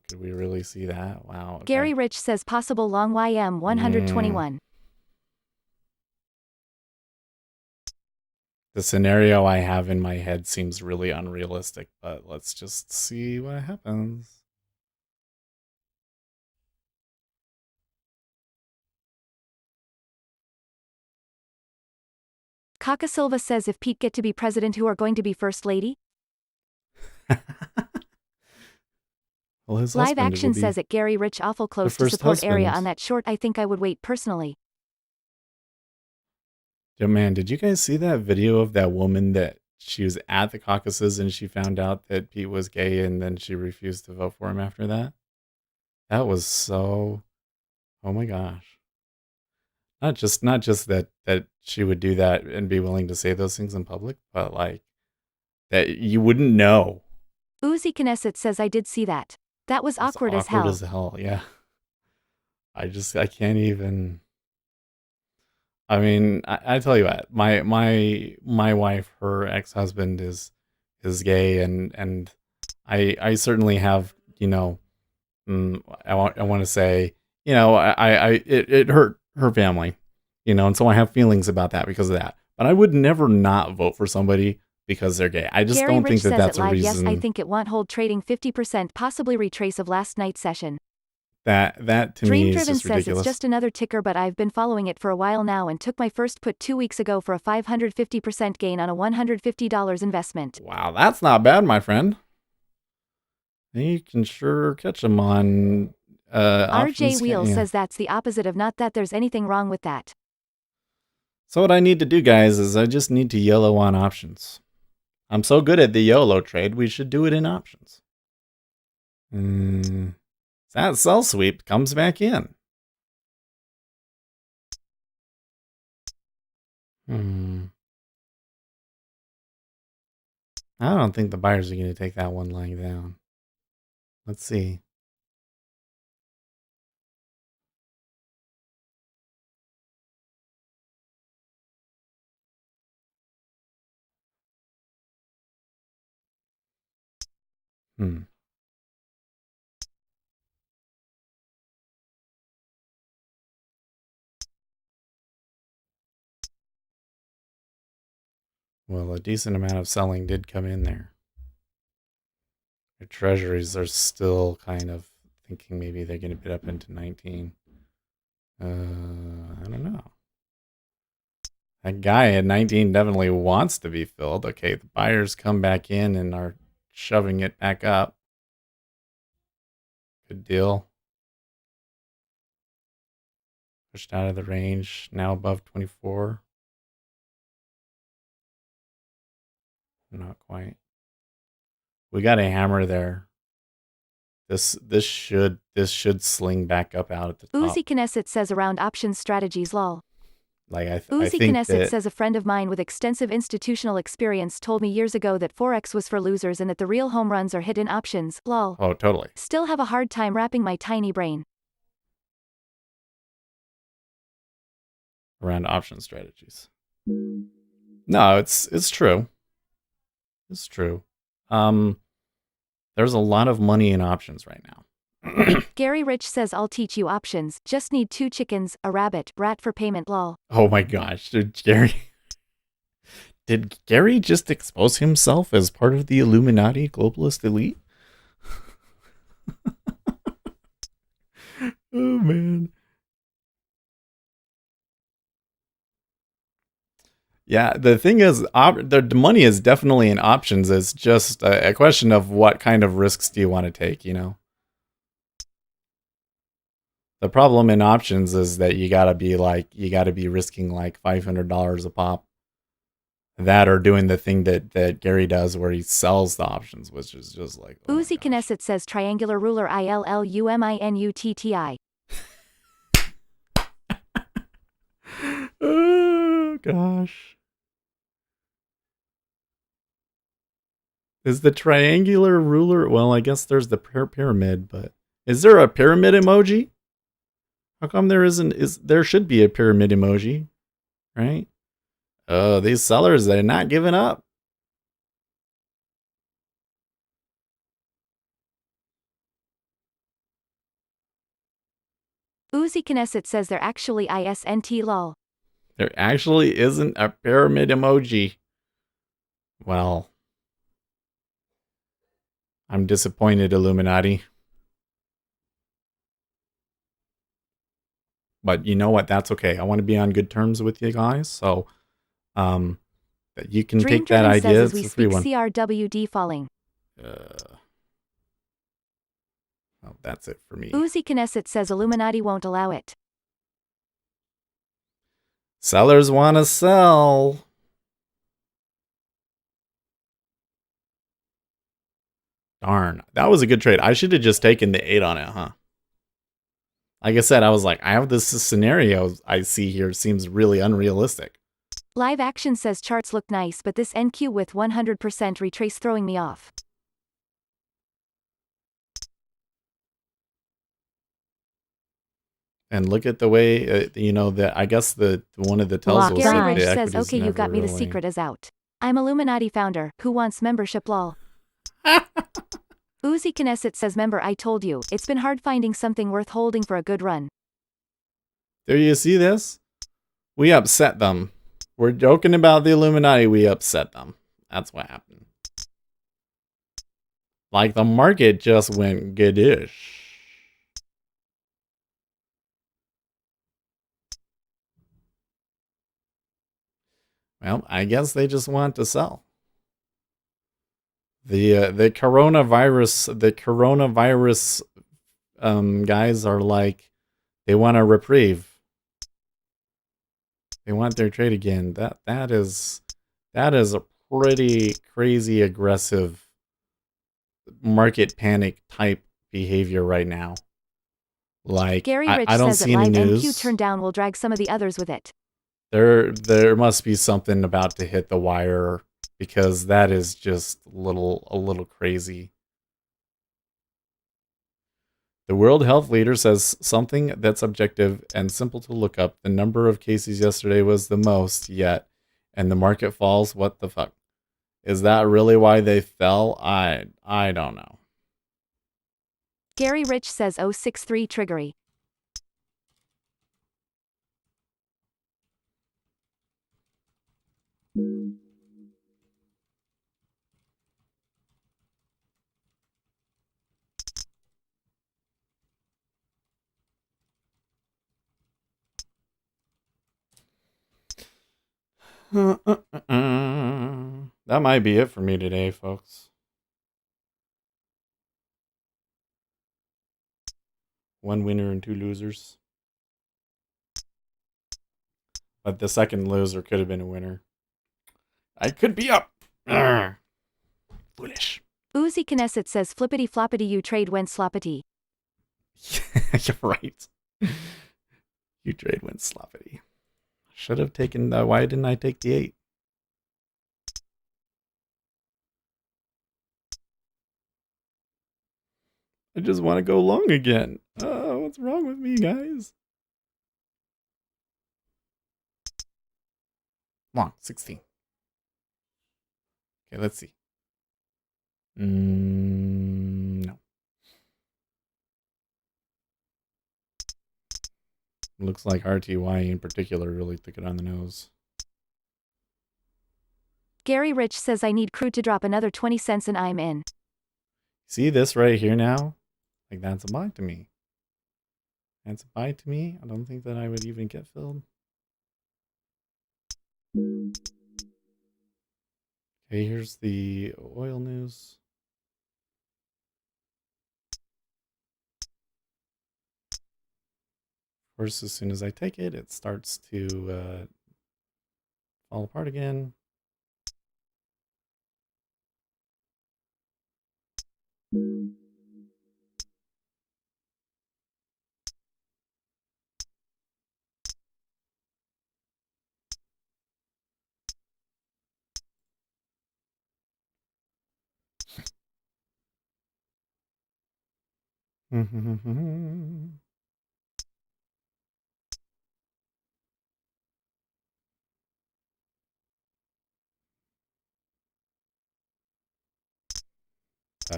Could we really see that? Wow. Okay. Gary Rich says possible long YM 121. The scenario I have in my head seems really unrealistic, but let's just see what happens. Kaka Silva says if Pete get to be president, who are going to be first lady? Well, his Live Action says it Gary Rich awful close to support area on that short. I think I would wait personally. Yeah, man, did you guys see that video of that woman that she was at the caucuses and she found out that Pete was gay and then she refused to vote for him after that? That was so, oh my gosh. Not just that she would do that and be willing to say those things in public, but like that you wouldn't know. Uzi Knesset says I did see that. That was It's awkward as hell. Awkward as hell, yeah. I can't even. I mean, I tell you what, my wife, her ex-husband is gay, and I certainly have, I want to say, it hurt her family, and so I have feelings about that because of that. But I would never not vote for somebody because they're gay. I just Gary don't Rich think that says that's it a live. reason. Yes, I think it won't hold trading 50%, possibly retrace of last night's session. That to me Dream is Driven just says ridiculous. it's just another ticker, but I've been following it for a while now and took my first put 2 weeks ago for a 550% gain on a $150 investment. Wow, that's not bad, my friend. You can sure catch them on RJ Wheel yeah. says that's the opposite of not that there's anything wrong with that. So what I need to do, guys, is I just need to YOLO on options. I'm so good at the YOLO trade, we should do it in options. That sell sweep comes back in. I don't think the buyers are going to take that one lying down. Let's see. Well, a decent amount of selling did come in there. The treasuries are still kind of thinking maybe they're going to bid up into 19. I don't know. That guy at 19 definitely wants to be filled. Okay, the buyers come back in and are shoving it back up. Good deal. Pushed out of the range, now above 24. Not quite. We got a hammer there. This should sling back up out at the top. Uzi Knesset says around options strategies lol. Like I Uzi think Knesset that, says a friend of mine with extensive institutional experience told me years ago that Forex was for losers and that the real home runs are hit in options, lol. Oh, totally. Still have a hard time wrapping my tiny brain around option strategies. No, it's true. It's true. There's a lot of money in options right now. Gary Rich says I'll teach you options, just need 2 chickens, a rabbit, rat for payment lol. Oh my gosh, did Gary just expose himself as part of the Illuminati globalist elite? Oh man. Yeah, the thing is, the money is definitely in options. It's just a question of what kind of risks do you want to take, The problem in options is that you gotta be risking like $500 a pop. That or doing the thing that Gary does where he sells the options, which is just like... Oh Uzi Knesset says triangular ruler ILLUMINUTTI. Oh, gosh. Is the triangular ruler... Well, I guess there's the pyramid, but... Is there a pyramid emoji? How come there isn't... There should be a pyramid emoji, right? Oh, these sellers, they're not giving up. Uzi Knesset says there actually isn't lol. There actually isn't a pyramid emoji. Well, I'm disappointed, Illuminati. But you know what? That's okay. I want to be on good terms with you guys, so that you can Dream take that idea. Says as we speak, CRWD falling. Well, that's it for me. Uzi Knesset says Illuminati won't allow it. Sellers want to sell. Darn, that was a good trade. I should have just taken the 8 on it, huh? Like I said, I was like, I have this scenario I see here seems really unrealistic. Live Action says charts look nice, but this NQ with 100% retrace throwing me off. And look at the way, that I guess the one of the tells Locked was Gary that Rich the says, equities okay, you never got me. The really. secret is out. I'm Illuminati founder who wants membership lol. Uzi Knesset says, member, I told you, it's been hard finding something worth holding for a good run. There you see this? We upset them. We're joking about the Illuminati. We upset them. That's what happened. Like the market just went goodish. Well, I guess they just want to sell. The coronavirus guys are like, they want a reprieve. They want their trade again. That is a pretty crazy aggressive market panic type behavior right now. Like, Gary Rich I don't says see that any live news. NQ turned down will drag some of the others with it. There must be something about to hit the wire, because that is just a little crazy. The World Health Leader says something that's objective and simple to look up. The number of cases yesterday was the most yet, and the market falls. What the fuck? Is that really why they fell? I don't know. Gary Rich says 063 triggery. That might be it for me today, folks. One winner and two losers. But the second loser could have been a winner. I could be up. Arrgh. Foolish. Uzi Knesset says flippity floppity you trade went sloppity. You're right. You trade went sloppity. Should have taken the. Why didn't I take the 8? I just want to go long again. Oh, what's wrong with me, guys? Long, 16. Okay, let's see. No. Looks like RTY in particular really took it on the nose. Gary Rich says I need crude to drop another 20 cents and I'm in. See this right here now? Like, that's a buy to me. That's a buy to me. I don't think that I would even get filled. Okay, here's the oil news. Of course, as soon as I take it, it starts to fall apart again.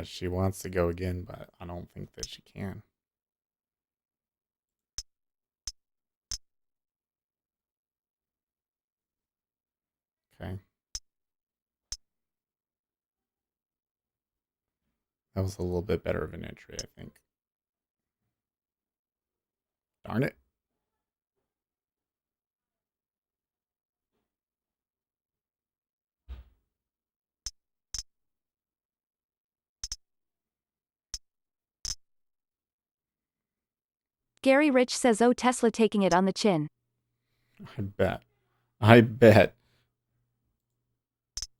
She wants to go again, but I don't think that she can. Okay. That was a little bit better of an entry, I think. Darn it. Gary Rich says oh Tesla taking it on the chin. I bet. I bet.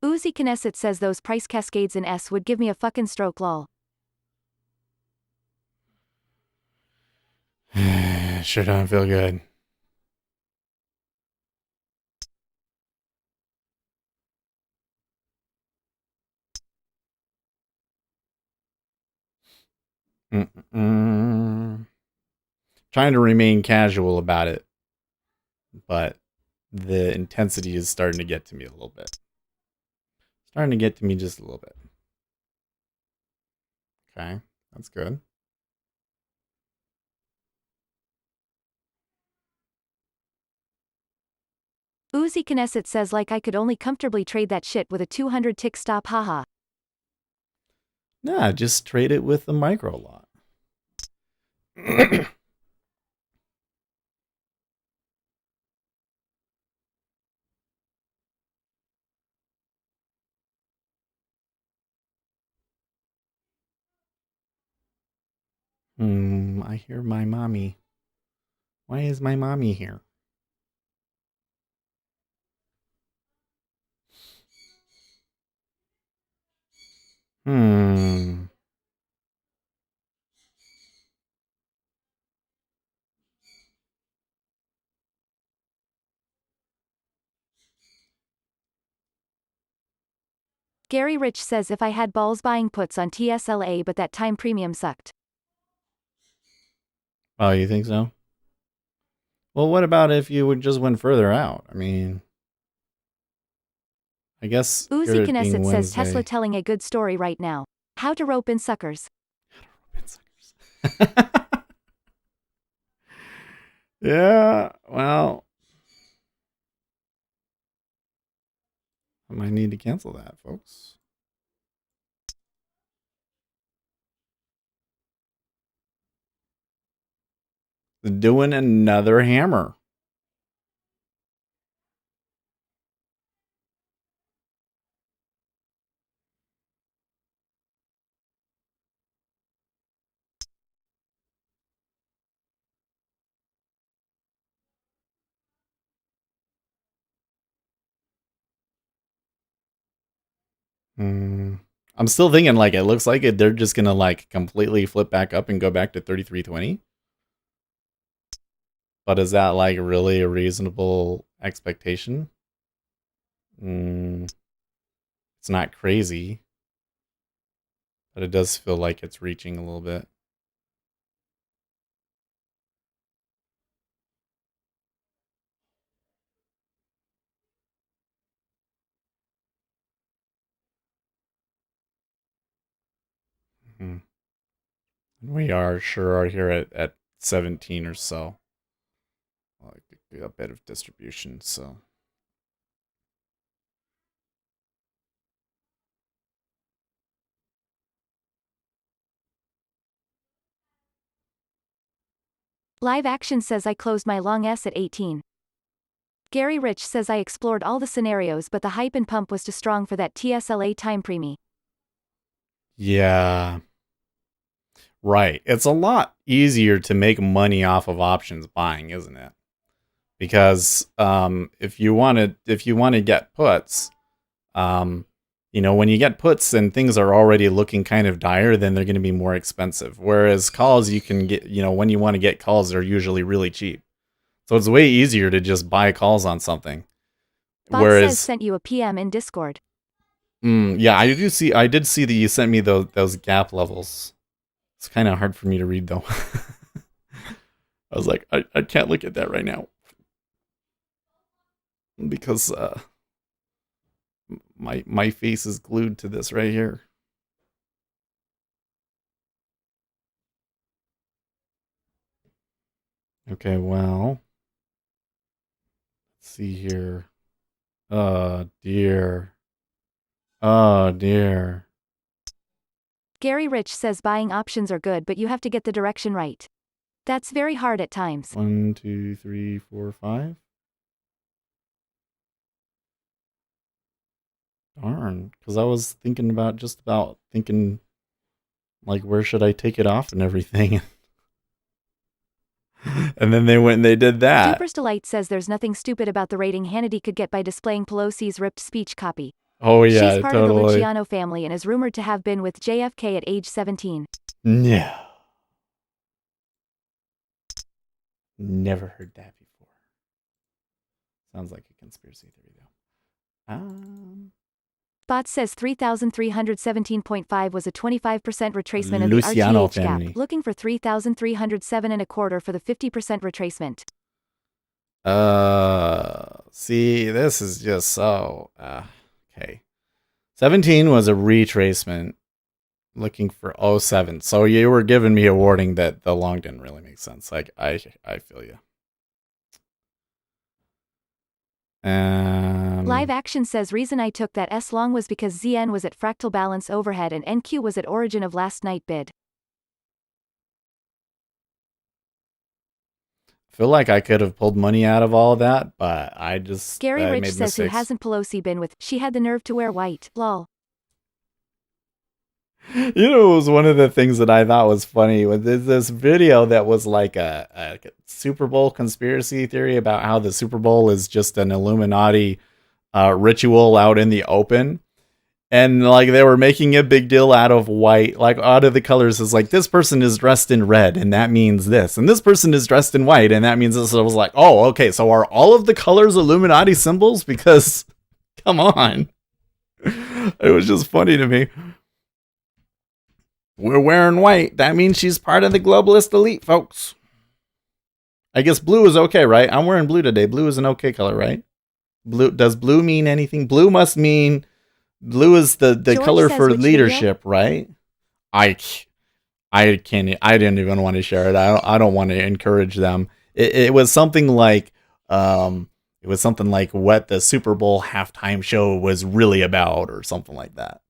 Uzi Knesset says those price cascades in S would give me a fucking stroke lol. Sure don't feel good. Mm-mm. trying to remain casual about it, but the intensity is starting to get to me a little bit. Starting to get to me just a little bit. Okay, that's good. Uzi Knesset says like I could only comfortably trade that shit with a 200 tick stop, haha. Nah, just trade it with the micro lot. I hear my mommy. Why is my mommy here? Gary Rich says if I had balls buying puts on TSLA but that time premium sucked. Oh, you think so? Well, what about if you would just went further out? I mean, I guess Uzi it being Knesset says Wednesday. Tesla telling a good story right now. How to rope in suckers. Yeah, well, I might need to cancel that, folks. Doing another hammer. I'm still thinking like it looks like they're just gonna like completely flip back up and go back to 3320. But is that like really a reasonable expectation? It's not crazy, but it does feel like it's reaching a little bit. We are here at 17 or so. Like a bit of distribution, so. Live Action says I closed my long S at 18. Gary Rich says I explored all the scenarios but the hype and pump was too strong for that TSLA time premium. Yeah. Right. It's a lot easier to make money off of options buying, isn't it? Because if you want to get puts, when you get puts and things are already looking kind of dire, then they're going to be more expensive. Whereas calls, you can get, when you want to get calls, they're usually really cheap. So it's way easier to just buy calls on something. Bot says sent you a PM in Discord. Yeah, I did see that you sent me those gap levels. It's kind of hard for me to read though. I was like, I can't look at that right now because my face is glued to this right here. Okay, well, let's see here. Oh dear. Oh dear. Gary Rich says buying options are good, but you have to get the direction right. That's very hard at times. 1, 2, 3, 4, 5. Darn, because I was thinking about like where should I take it off and everything. And then they went and they did that. Duper's Delight says there's nothing stupid about the rating Hannity could get by displaying Pelosi's ripped speech copy. Oh yeah, she's part of the Luciano family and is rumored to have been with JFK at age 17. No. Never heard that before. Sounds like a conspiracy theory though. Bot says 3,317.5 was a 25% retracement of the Luciano RTH family. gap, looking for 3,307.25 for the 50% retracement. See, this is just so, okay. 17 was a retracement, looking for 07. So you were giving me a warning that the long didn't really make sense. Like, I feel you. Live action says reason I took that S long was because ZN was at fractal balance overhead and NQ was at origin of last night bid. I feel like I could have pulled money out of all of that, but I just Gary Rich made says mistakes. who hasn't Pelosi been with? She had the nerve to wear white. Lol. You know, it was one of the things that I thought was funny with this video that was like a Super Bowl conspiracy theory about how the Super Bowl is just an Illuminati ritual out in the open. And like they were making a big deal out of white, like out of the colors is like this person is dressed in red and that means this. And this person is dressed in white and that means this. So I was like, oh, okay. So are all of the colors Illuminati symbols? Because come on. It was just funny to me. We're wearing white. That means she's part of the globalist elite, folks. I guess blue is okay, right? I'm wearing blue today. Blue is an okay color, right? Blue. Does blue mean anything? Blue must mean blue is the color for leadership, right? I can't. I didn't even want to share it. I don't want to encourage them. It was something like it was something like what the Super Bowl halftime show was really about, or something like that.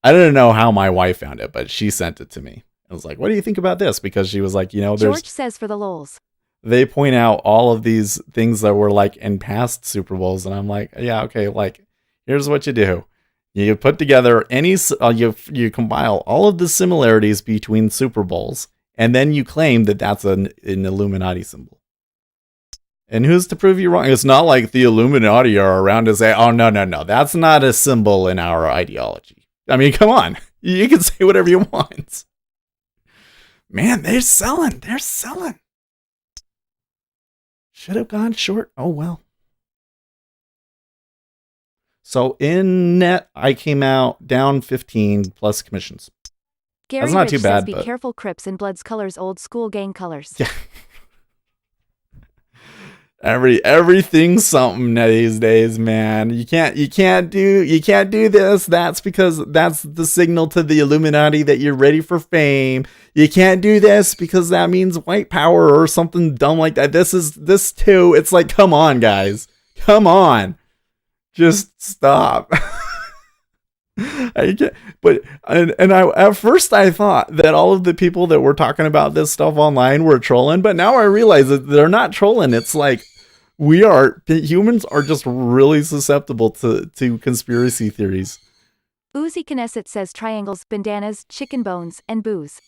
I don't know how my wife found it, but she sent it to me. I was like, "What do you think about this?" Because she was like, you know, George says for the lols. They point out all of these things that were like in past Super Bowls, and I'm like, yeah, okay, like here's what you do. You put together you compile all of the similarities between Super Bowls, and then you claim that that's an Illuminati symbol. And who's to prove you wrong? It's not like the Illuminati are around to say, oh, no, that's not a symbol in our ideology. I mean, come on. You can say whatever you want. Man, they're selling. They're selling. Should have gone short. Oh, well. So in net, I came out down 15 plus commissions. Gary That's not Rich too bad. Says, be careful, Crips and Bloods colors, old school gang colors. Yeah. Everything's something these days, man. You can't do this. That's because that's the signal to the Illuminati that you're ready for fame. You can't do this because that means white power or something dumb like that. This too. It's like, come on, guys. Come on. Just stop. But at first I thought that all of the people that were talking about this stuff online were trolling, but now I realize that they're not trolling. It's like humans are just really susceptible to conspiracy theories. Uzi Knesset says triangles, bandanas, chicken bones, and booze.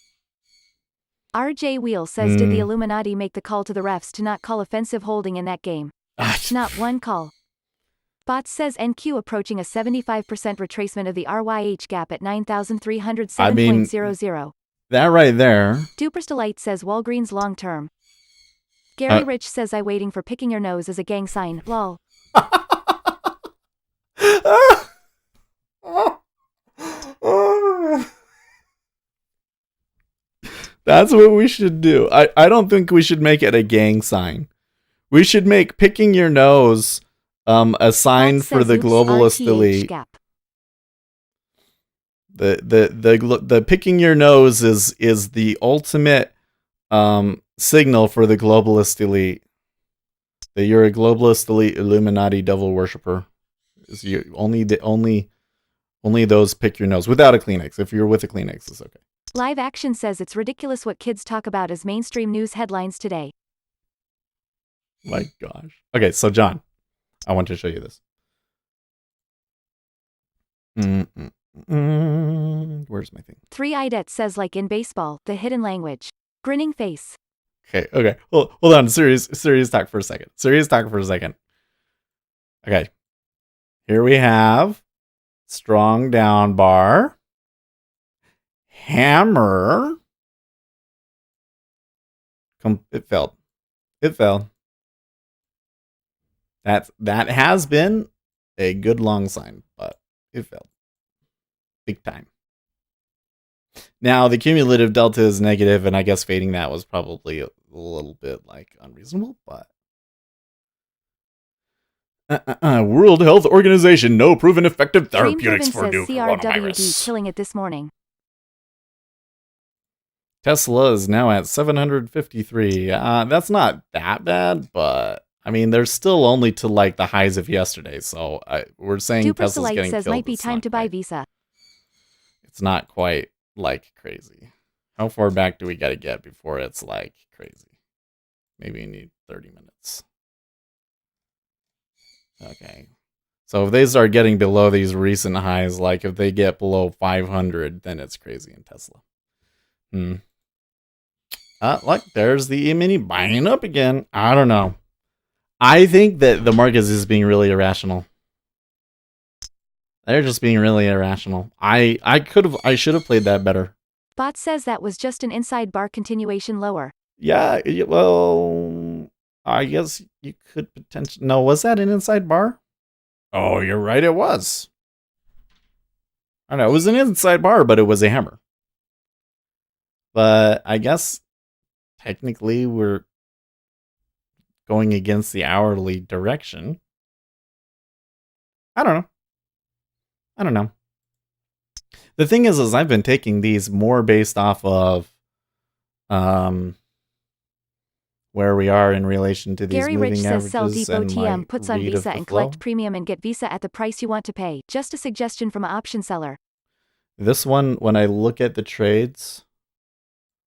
RJ Wheel says did the Illuminati make the call to the refs to not call offensive holding in that game? Not one call. Bots says NQ approaching a 75% retracement of the RYH gap at 9,307.00. That right there. Duperstelite says Walgreens long term. Gary Rich says I waiting for picking your nose as a gang sign. Lol. That's what we should do. I don't think we should make it a gang sign. We should make picking your nose a sign for the globalist elite. The picking your nose is the ultimate signal for the globalist elite. That you're a globalist elite Illuminati devil worshiper. Is you only those pick your nose without a Kleenex. If you're with a Kleenex, it's okay. Live Action says it's ridiculous what kids talk about as mainstream news headlines today. My gosh. Okay, so John, I want to show you this. Where's my thing? 3-Idet says like in baseball, the hidden language. Grinning face. Okay. Hold on. Serious talk for a second. Okay. Here we have strong down bar. Hammer. It fell. That has been a good long sign, but It fell. Big time. Now, the cumulative delta is negative, and I guess fading that was probably a little bit, like, unreasonable, but... World Health Organization, no proven effective therapeutics for new coronavirus. Killing it this morning. Tesla is now at 753. That's not that bad, but I mean, they're still only to like the highs of yesterday. So we're saying Tesla's getting says killed. might be time to buy Visa. It's not quite like crazy. How far back do we got to get before it's like crazy? Maybe you need 30 minutes. Okay. So if they start getting below these recent highs, like if they get below 500, then it's crazy in Tesla. Look, there's the E-mini buying up again. I don't know. I think that the market is being really irrational. They're just being really irrational. I should have played that better. Bot says that was just an inside bar continuation lower. Yeah, well, I guess you could potentially... No, was that an inside bar? Oh, you're right, it was. I know, it was an inside bar, but it was a hammer. But I guess technically we're going against the hourly direction. I don't know. The thing is I've been taking these more based off of where we are in relation to these Gary moving Rich says sell averages Depot and TM puts on read Visa of the and flow. collect premium and get Visa at the price you want to pay. Just a suggestion from an option seller. This one, when I look at the trades,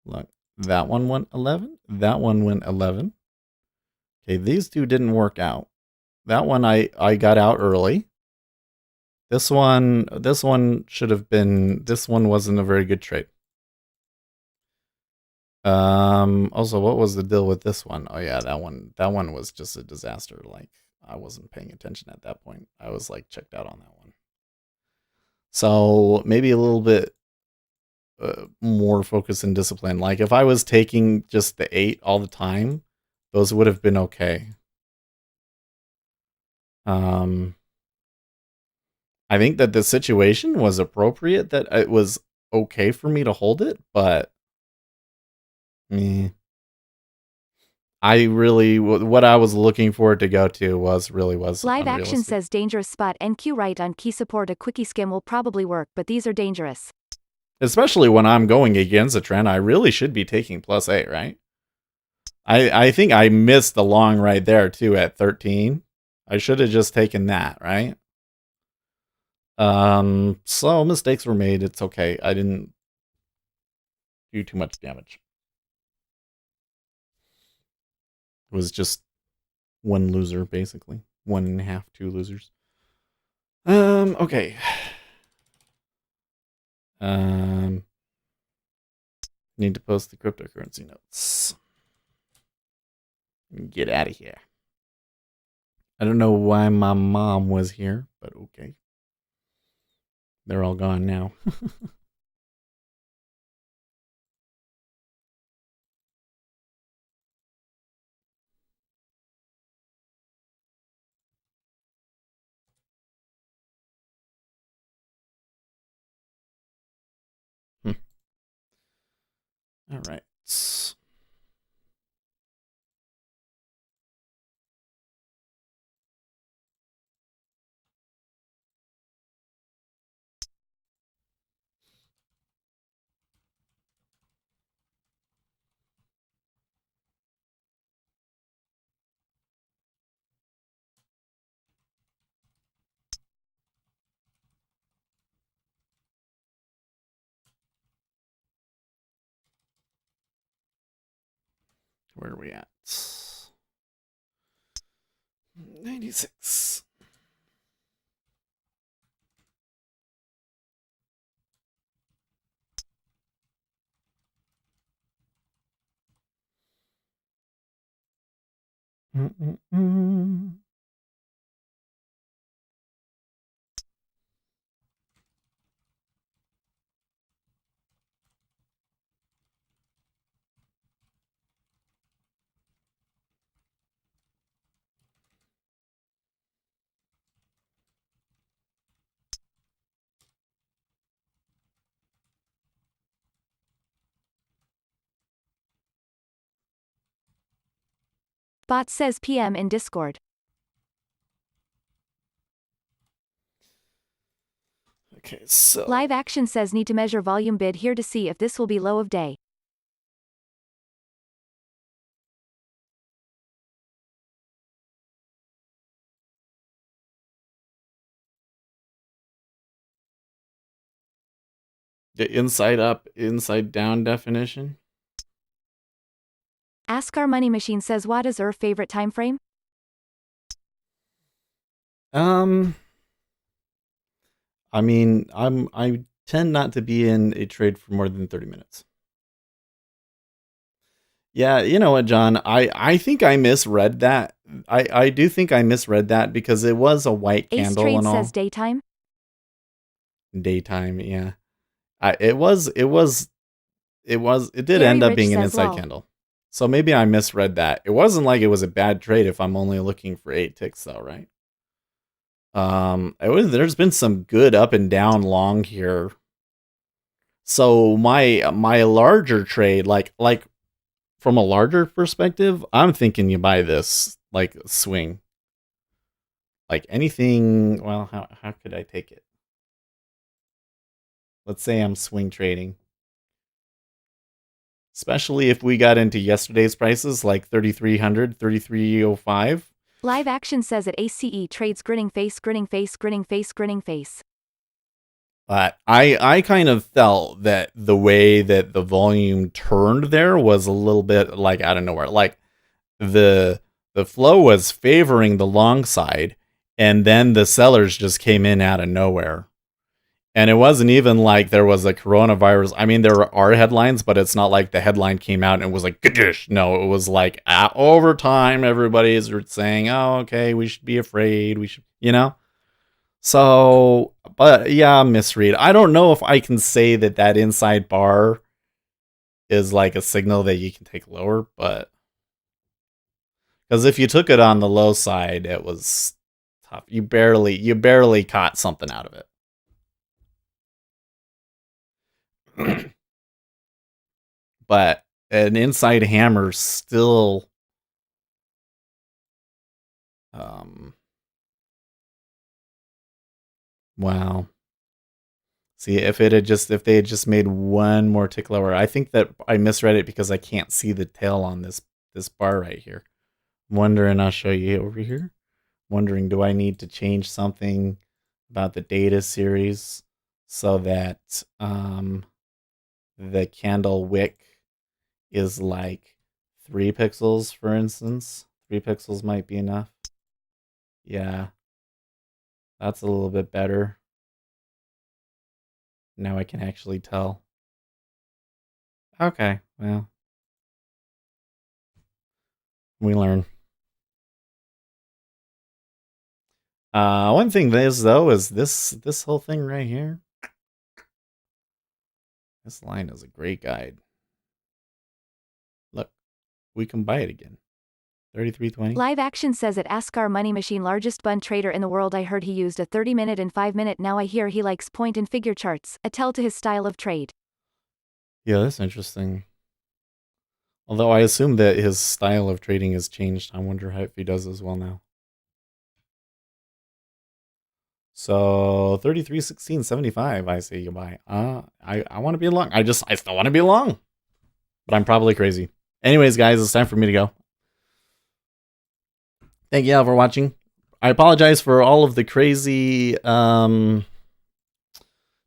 look, that one went 11. That one went 11. Okay, these two didn't work out. That one I got out early. This one should have been... This one wasn't a very good trade. Also, what was the deal with this one? Oh yeah, that one was just a disaster. Like, I wasn't paying attention at that point. I was like checked out on that one. So maybe a little bit more focus and discipline. Like if I was taking just the 8 all the time, those would have been okay. I think that the situation was appropriate, that it was okay for me to hold it, but I really, what I was looking for it to go to was Live Action says dangerous spot. NQ right on key support. A quickie skim will probably work, but these are dangerous. Especially when I'm going against a trend, I really should be taking +8, right? I think I missed the long right there too at 13. I should have just taken that, right? So mistakes were made. It's okay. I didn't do too much damage. It was just one loser, basically. 1.5, 2 losers. Okay. Need to post the cryptocurrency notes. Get out of here. I don't know why my mom was here, but okay. They're all gone now. All right. Where are we at? 96. Bot says PM in Discord. Okay, so Live action says need to measure volume bid here to see if this will be low of day. the inside up, inside down definition. Ask Our Money Machine says what is your favorite time frame? I mean, I tend not to be in a trade for more than 30 minutes. Yeah, you know what, John? I think I misread that. I do think I misread that because it was a white Ace candle Trade and all. says daytime. Daytime, yeah. It did Gary end up Rich being an says inside lol. candle. So maybe I misread that. It wasn't like it was a bad trade if I'm only looking for 8 ticks though, right? There's been some good up and down long here. So my larger trade, like from a larger perspective, I'm thinking you buy this like swing. Like anything, well, how could I take it? Let's say I'm swing trading. Especially if we got into yesterday's prices like 3,300, 3,305. Live action says at ACE trades grinning face, grinning face, grinning face, grinning face. But I kind of felt that the way that the volume turned there was a little bit like out of nowhere. Like the flow was favoring the long side, and then the sellers just came in out of nowhere. And it wasn't even like there was a coronavirus. I mean, there are headlines, but it's not like the headline came out and it was like, Gaddish. No, it was like over time, everybody is saying, oh, okay, we should be afraid. We should, you know? So, but yeah, misread. I don't know if I can say that inside bar is like a signal that you can take lower, but because if you took it on the low side, it was tough. You barely caught something out of it. But an inside hammer still wow. See, if they had just made one more tick lower. I think that I misread it because I can't see the tail on this bar right here. I'm wondering, I'll show you over here. Wondering, do I need to change something about the data series so that the candle wick is like 3 pixels, for instance? 3 pixels might be enough. Yeah, that's a little bit better. Now I can actually tell. Okay, well, we learn. One thing is though is this whole thing right here. This line is a great guide. Look, we can buy it again. 33.20. Live action says at Ask Our Money Machine largest bund trader in the world. I heard he used a 30-minute and 5-minute. Now I hear he likes point and figure charts, a tell to his style of trade. Yeah, that's interesting. Although I assume that his style of trading has changed. I wonder if he does as well now. So 33.16.75, I say you buy. I want to be long. I still want to be long. But I'm probably crazy. Anyways, guys, it's time for me to go. Thank you all for watching. I apologize for all of the crazy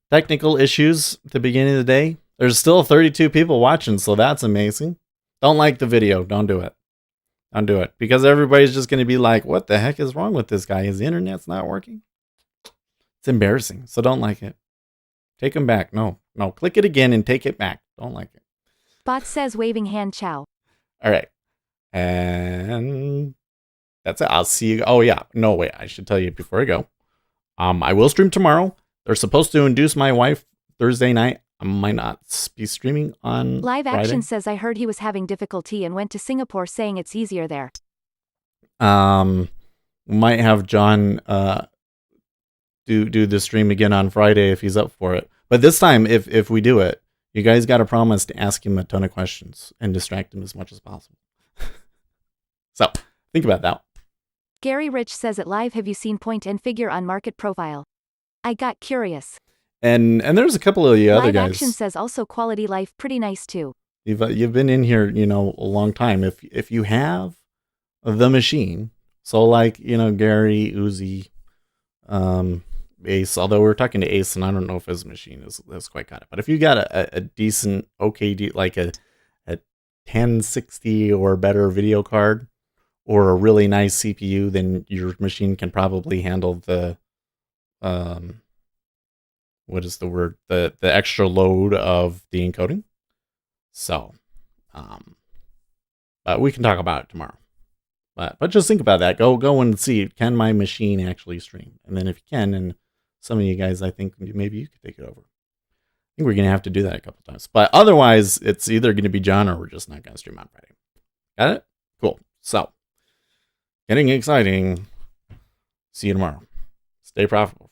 technical issues at the beginning of the day. There's still 32 people watching, so that's amazing. Don't like the video. Don't do it. Don't do it. Because everybody's just going to be like, what the heck is wrong with this guy? His internet's not working? It's embarrassing, so don't like it. Take him back. No. Click it again and take it back. Don't like it. Bot says waving hand ciao. All right. And that's it. I'll see you. Oh, yeah. No, wait. I should tell you before I go. I will stream tomorrow. They're supposed to induce my wife Thursday night. I might not be streaming on Live Friday. action says I heard he was having difficulty and went to Singapore saying it's easier there. We might have John do the stream again on Friday if he's up for it. But this time, if we do it, you guys got to promise to ask him a ton of questions and distract him as much as possible. So, Think about that. Gary Rich says at live, have you seen point and figure on market profile? I got curious. And there's a couple of the other Live guys. Action says also quality life pretty nice too. You've been in here, a long time. If you have the machine, so like, Gary, Uzi, Ace, although we're talking to Ace and I don't know if his machine is quite got it. But if you got a decent, like a 1060 or better video card or a really nice CPU, then your machine can probably handle the, what is the word? The extra load of the encoding. So, but we can talk about it tomorrow. But just think about that. Go and see, can my machine actually stream? And then if you can, and some of you guys, I think maybe you could take it over. I think we're going to have to do that a couple times. But otherwise, it's either going to be John or we're just not going to stream on Friday. Got it? Cool. So, getting exciting. See you tomorrow. Stay profitable.